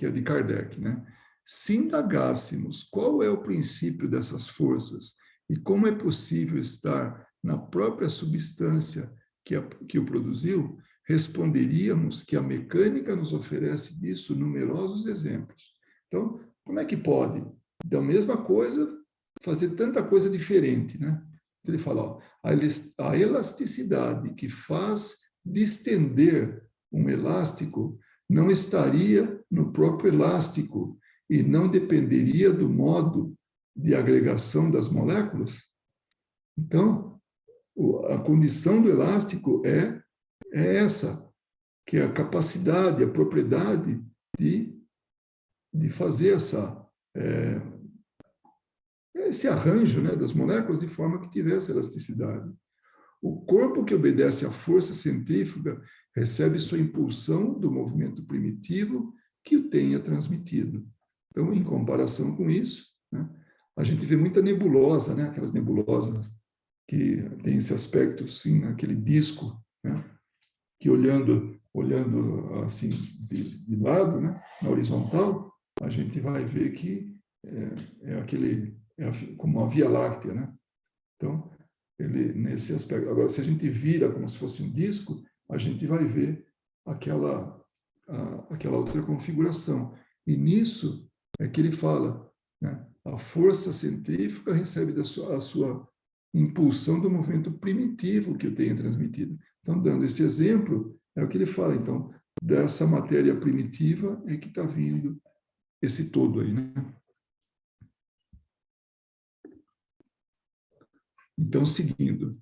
é de Kardec, né? Se indagássemos qual é o princípio dessas forças e como é possível estar na própria substância que o produziu, responderíamos que a mecânica nos oferece disso numerosos exemplos. Então, como é que pode, da mesma coisa, fazer tanta coisa diferente, né? Ele fala, ó, a elasticidade que faz distender um elástico não estaria no próprio elástico e não dependeria do modo de agregação das moléculas? Então, a condição do elástico é essa, que é a capacidade, a propriedade de fazer esse arranjo, né, das moléculas de forma que tivesse elasticidade. O corpo que obedece à força centrífuga recebe sua impulsão do movimento primitivo que o tenha transmitido. Então, em comparação com isso, né, a gente vê muita nebulosa, né, aquelas nebulosas que tem esse aspecto, sim, aquele disco, né, que olhando assim de lado, né, na horizontal, a gente vai ver que como uma Via Láctea, né? Então, ele nesse aspecto. Agora, se a gente vira como se fosse um disco, a gente vai ver aquela outra configuração. E nisso é que ele fala, né? A força centrífuga recebe a sua impulsão do movimento primitivo que o tenha transmitido. Então, dando esse exemplo, é o que ele fala. Então, dessa matéria primitiva é que está vindo esse todo aí, né? Então, seguindo.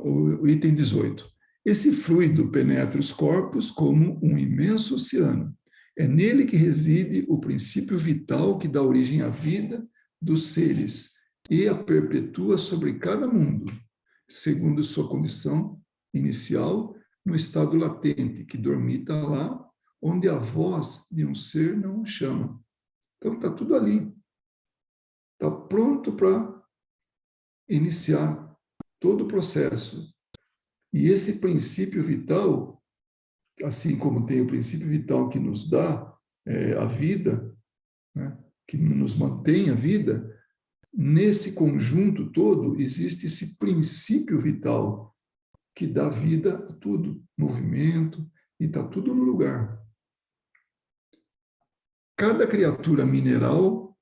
O item 18. Esse fluido penetra os corpos como um imenso oceano. É nele que reside o princípio vital que dá origem à vida dos seres e a perpetua sobre cada mundo, segundo sua condição inicial, no estado latente, que dormita lá, onde a voz de um ser não o chama. Então, está tudo ali. Está pronto para iniciar todo o processo. E esse princípio vital, assim como tem o princípio vital que nos dá a vida, né, que nos mantém a vida, nesse conjunto todo existe esse princípio vital que dá vida a tudo, movimento, e está tudo no lugar. Cada criatura mineral,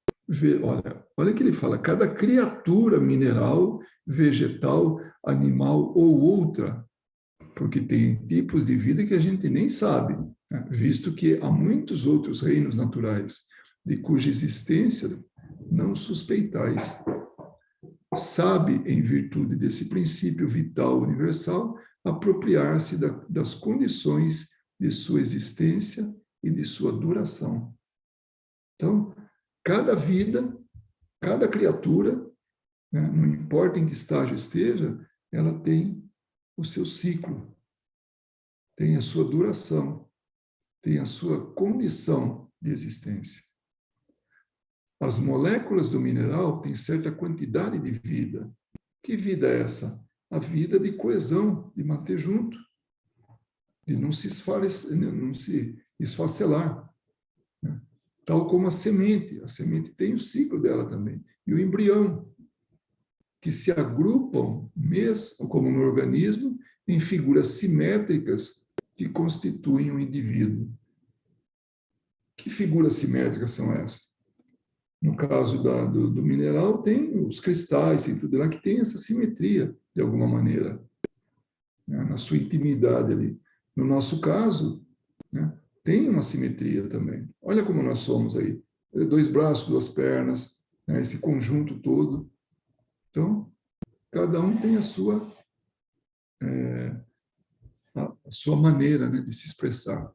olha o que ele fala, cada criatura mineral, vegetal, animal ou outra, porque tem tipos de vida que a gente nem sabe, né? Visto que há muitos outros reinos naturais de cuja existência não suspeitais. Sabe, em virtude desse princípio vital universal, apropriar-se das condições de sua existência e de sua duração. Então, cada vida, cada criatura, né, não importa em que estágio esteja, ela tem o seu ciclo, tem a sua duração, tem a sua condição de existência. As moléculas do mineral têm certa quantidade de vida. Que vida é essa? A vida de coesão, de manter junto, de não se esfacelar. Né? Tal como a semente tem o ciclo dela também. E o embrião, que se agrupam, mesmo como no organismo, em figuras simétricas que constituem um indivíduo. Que figuras simétricas são essas? No caso do mineral, tem os cristais, tem tudo lá que tem essa simetria, de alguma maneira, né, na sua intimidade ali. No nosso caso, né, tem uma simetria também. Olha como nós somos aí. 2 braços, 2 pernas, né, esse conjunto todo. Então, cada um tem a sua maneira, né, de se expressar.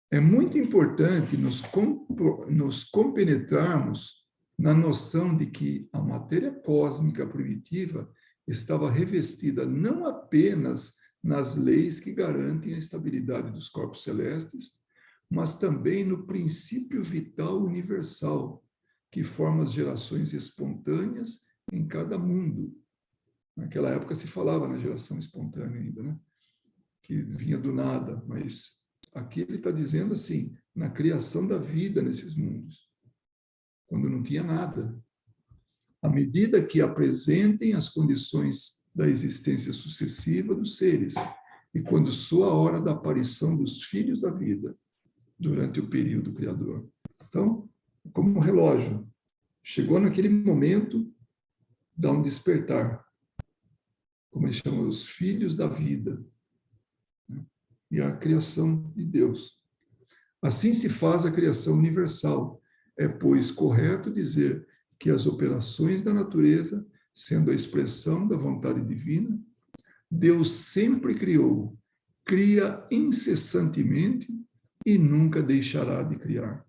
É muito importante nos compenetrarmos na noção de que a matéria cósmica primitiva estava revestida não apenas nas leis que garantem a estabilidade dos corpos celestes, mas também no princípio vital universal, que forma as gerações espontâneas em cada mundo. Naquela época se falava na geração espontânea ainda, né? Que vinha do nada, mas aqui ele está dizendo assim, na criação da vida nesses mundos, quando não tinha nada. À medida que apresentem as condições da existência sucessiva dos seres, e quando soa a hora da aparição dos filhos da vida, durante o período criador. Então, como um relógio, chegou naquele momento, dá um despertar, como eles chamam, os filhos da vida, né? E a criação de Deus. Assim se faz a criação universal. É, pois, correto dizer que as operações da natureza, sendo a expressão da vontade divina, Deus sempre criou, cria incessantemente e nunca deixará de criar.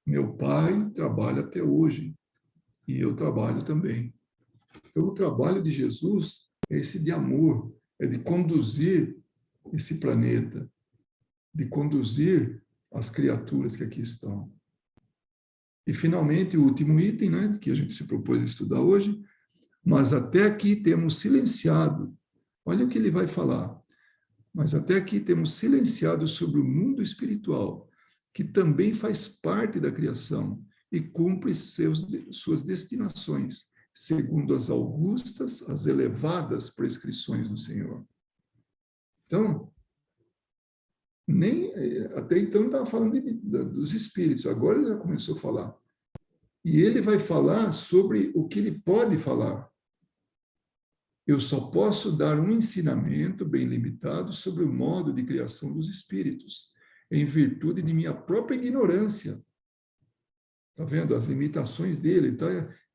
Meu pai trabalha até hoje e eu trabalho também. Então, o trabalho de Jesus é esse de amor, é de conduzir esse planeta, de conduzir as criaturas que aqui estão. E, finalmente, o último item, né, que a gente se propôs a estudar hoje, mas até aqui temos silenciado, olha o que ele vai falar, mas até aqui temos silenciado sobre o mundo espiritual, que também faz parte da criação e cumpre suas destinações, segundo as augustas, as elevadas prescrições do Senhor. Então, até então estava falando dos espíritos, agora ele já começou a falar. E ele vai falar sobre o que ele pode falar. Eu só posso dar um ensinamento bem limitado sobre o modo de criação dos espíritos, em virtude de minha própria ignorância. Está vendo? As limitações dele.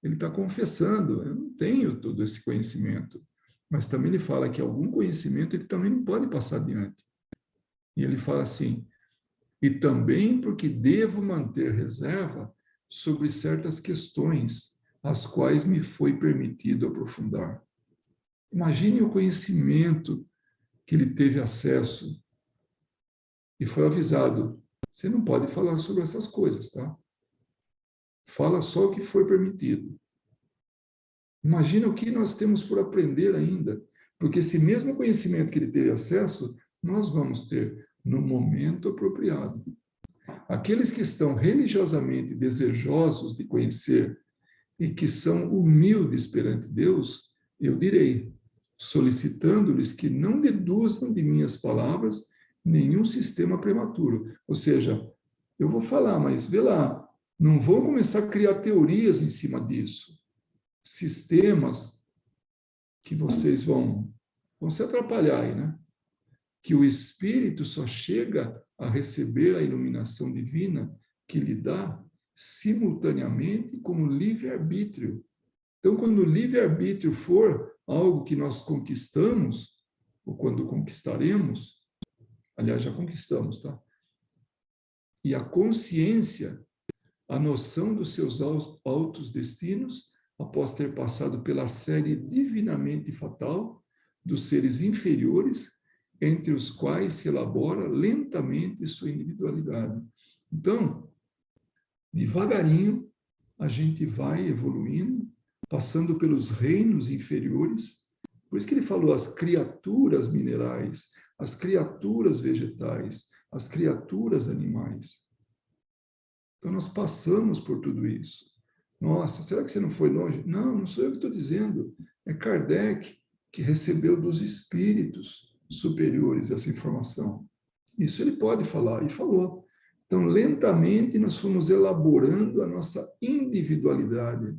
Ele tá confessando. Eu não tenho todo esse conhecimento. Mas também ele fala que algum conhecimento ele também não pode passar adiante. E ele fala assim, e também porque devo manter reserva sobre certas questões, as quais me foi permitido aprofundar. Imagine o conhecimento que ele teve acesso e foi avisado. Você não pode falar sobre essas coisas, tá? Fala só o que foi permitido. Imagina o que nós temos por aprender ainda, porque esse mesmo conhecimento que ele teve acesso, nós vamos ter no momento apropriado. Aqueles que estão religiosamente desejosos de conhecer e que são humildes perante Deus, eu direi, solicitando-lhes que não deduzam de minhas palavras nenhum sistema prematuro. Ou seja, eu vou falar, mas vê lá, não vou começar a criar teorias em cima disso. Sistemas que vocês vão se atrapalhar aí, né? Que o Espírito só chega a receber a iluminação divina que lhe dá simultaneamente com o livre-arbítrio. Então, quando o livre-arbítrio for algo que nós conquistamos, ou quando conquistaremos, aliás, já conquistamos, tá? E a consciência, a noção dos seus altos destinos, após ter passado pela série divinamente fatal dos seres inferiores, entre os quais se elabora lentamente sua individualidade. Então, devagarinho, a gente vai evoluindo, passando pelos reinos inferiores. Por isso que ele falou as criaturas minerais, as criaturas vegetais, as criaturas animais. Então, nós passamos por tudo isso. Nossa, será que você não foi longe? Não, não sou eu que estou dizendo. É Kardec que recebeu dos espíritos superiores essa informação. Isso ele pode falar, e falou. Então, lentamente, nós fomos elaborando a nossa individualidade.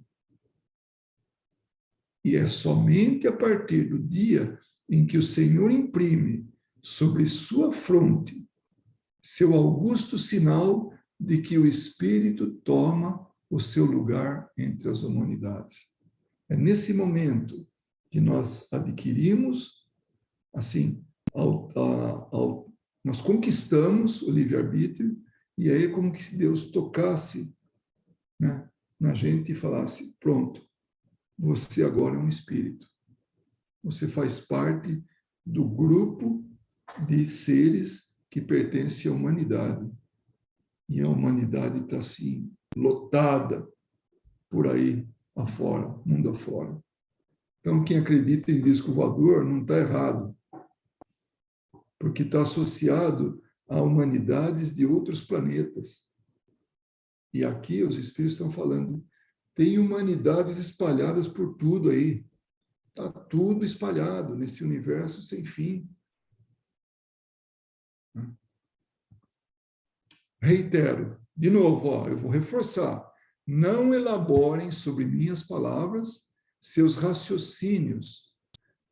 E é somente a partir do dia em que o Senhor imprime sobre sua fronte seu augusto sinal de que o Espírito toma o seu lugar entre as humanidades. É nesse momento que nós adquirimos, assim, nós conquistamos o livre-arbítrio, e aí é como que Deus tocasse, né, na gente e falasse, pronto, você agora é um espírito. Você faz parte do grupo de seres que pertence à humanidade. E a humanidade está, assim, lotada por aí afora, mundo afora. Então, quem acredita em disco voador não está errado, porque está associado a humanidades de outros planetas. E aqui os espíritos estão falando, tem humanidades espalhadas por tudo aí. Está tudo espalhado nesse universo sem fim. Reitero, de novo, eu vou reforçar. Não elaborem sobre minhas palavras seus raciocínios,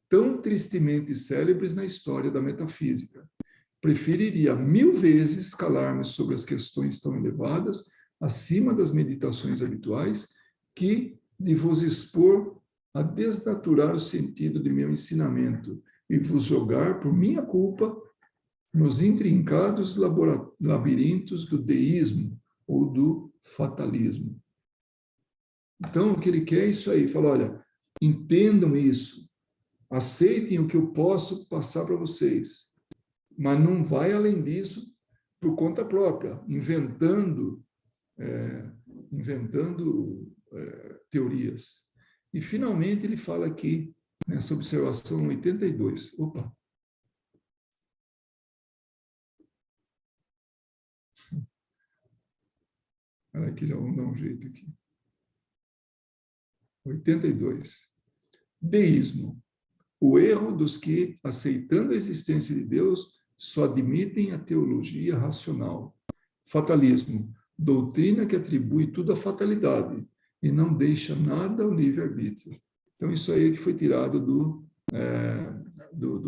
tão tristemente célebres na história da metafísica. Preferiria 1000 vezes calar-me sobre as questões tão elevadas, acima das meditações habituais, que de vos expor a desnaturar o sentido de meu ensinamento e vos jogar, por minha culpa, nos intrincados labirintos do deísmo ou do fatalismo. Então, o que ele quer é isso aí. Fala, olha, entendam isso, aceitem o que eu posso passar para vocês, mas não vai além disso por conta própria, inventando teorias. E, finalmente, ele fala aqui, nessa observação 82. Opa! Olha aqui, já vamos dar um jeito aqui. 82. Deísmo. O erro dos que, aceitando a existência de Deus, só admitem a teologia racional. Fatalismo. Doutrina que atribui tudo à fatalidade e não deixa nada ao livre-arbítrio. Então, isso aí que foi tirado do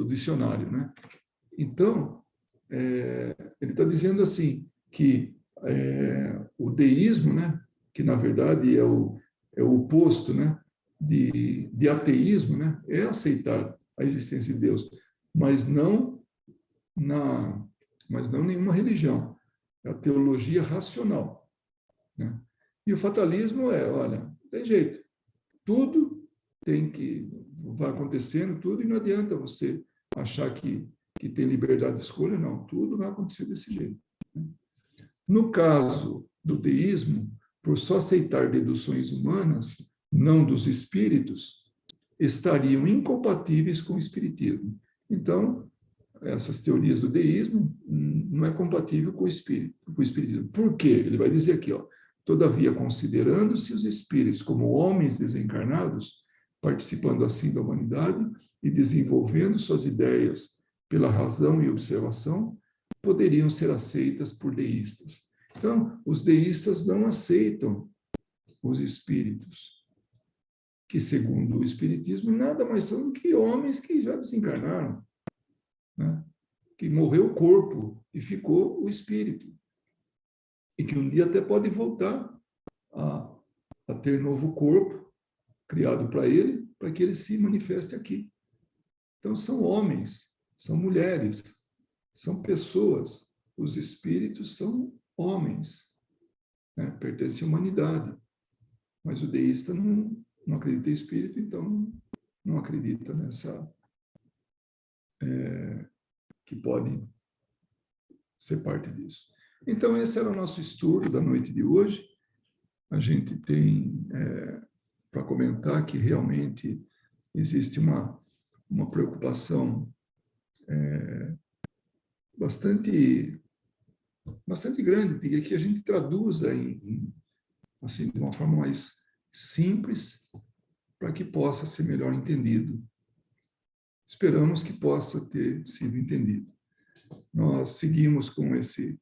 dicionário, né? Então, ele está dizendo assim, que o deísmo, né, que na verdade é o oposto, né, de ateísmo, né, é aceitar a existência de Deus, mas não nenhuma religião. É a teologia racional, né? E o fatalismo olha, não tem jeito. Tudo vai acontecendo, tudo, e não adianta você achar que tem liberdade de escolha, não. Tudo vai acontecer desse jeito. No caso do deísmo, por só aceitar deduções humanas, não dos espíritos, estariam incompatíveis com o espiritismo. Então, essas teorias do deísmo não é compatível com o espiritismo. Por quê? Ele vai dizer aqui, todavia, considerando-se os espíritos como homens desencarnados, participando assim da humanidade e desenvolvendo suas ideias pela razão e observação, poderiam ser aceitas por deístas. Então, os deístas não aceitam os espíritos, que, segundo o espiritismo, nada mais são do que homens que já desencarnaram, né? Que morreu o corpo e ficou o espírito. E que um dia até pode voltar a ter novo corpo criado para ele, para que ele se manifeste aqui. Então, são homens, são mulheres, são pessoas. Os espíritos são homens, né? Pertencem à humanidade. Mas o deísta não acredita em espírito, então não acredita nessa... que pode ser parte disso. Então, esse era o nosso estudo da noite de hoje. A gente tem para comentar que realmente existe uma preocupação bastante grande de que a gente traduza assim, de uma forma mais simples para que possa ser melhor entendido. Esperamos que possa ter sido entendido. Nós seguimos com esse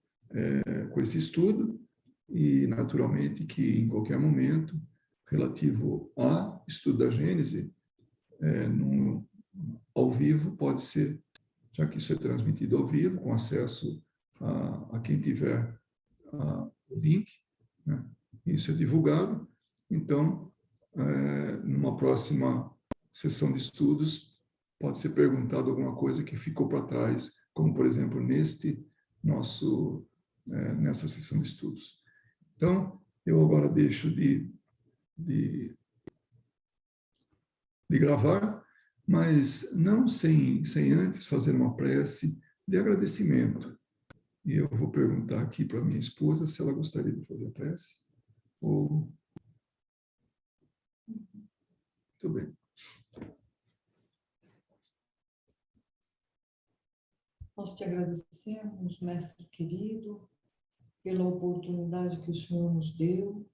estudo e, naturalmente, que em qualquer momento, relativo a estudo da Gênese, ao vivo, pode ser, já que isso é transmitido ao vivo, com acesso a quem tiver o link, né? Isso é divulgado. Então, numa próxima sessão de estudos, pode ser perguntado alguma coisa que ficou para trás, como, por exemplo, nessa sessão de estudos. Então, eu agora deixo de gravar, mas não sem antes fazer uma prece de agradecimento. E eu vou perguntar aqui para minha esposa se ela gostaria de fazer a prece. Ou... Muito bem. Nós te agradecemos, mestre querido, pela oportunidade que o Senhor nos deu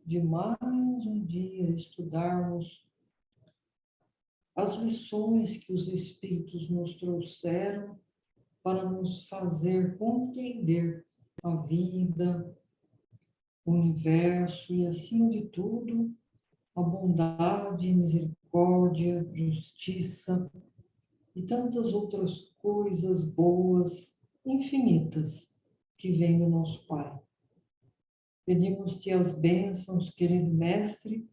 de mais um dia estudarmos as lições que os Espíritos nos trouxeram para nos fazer compreender a vida, o universo e, acima de tudo, a bondade, misericórdia, justiça e tantas outras coisas boas, infinitas, que vêm do nosso Pai. Pedimos-te as bênçãos, querido Mestre,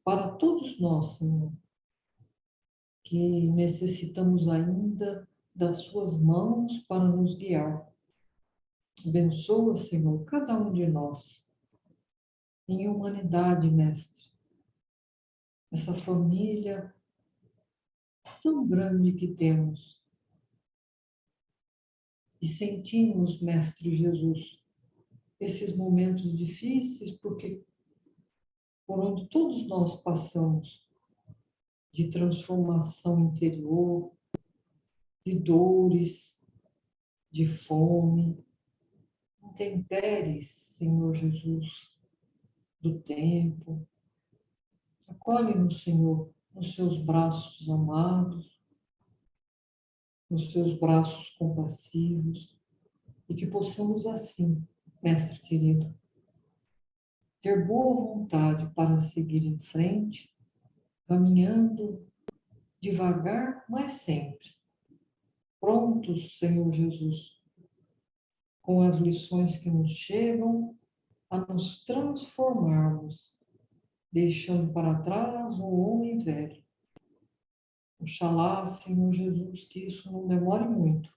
para todos nós, Senhor, que necessitamos ainda das suas mãos para nos guiar. Abençoa, Senhor, cada um de nós, em humanidade, Mestre, essa família tão grande que temos. E sentimos, Mestre Jesus, esses momentos difíceis, porque por onde todos nós passamos, de transformação interior, de dores, de fome, intempéries, Senhor Jesus, do tempo. Acolhe-nos, Senhor, nos seus braços amados, nos seus braços compassivos, e que possamos assim, Mestre querido, ter boa vontade para seguir em frente, caminhando devagar, mas sempre. Prontos, Senhor Jesus, com as lições que nos chegam a nos transformarmos, deixando para trás o homem velho. Oxalá, Senhor Jesus, que isso não demore muito,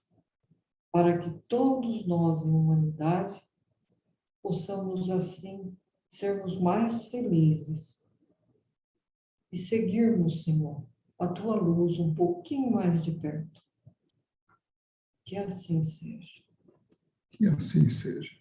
para que todos nós, em humanidade, possamos assim sermos mais felizes e seguirmos, Senhor, a tua luz um pouquinho mais de perto. Que assim seja. Que assim seja.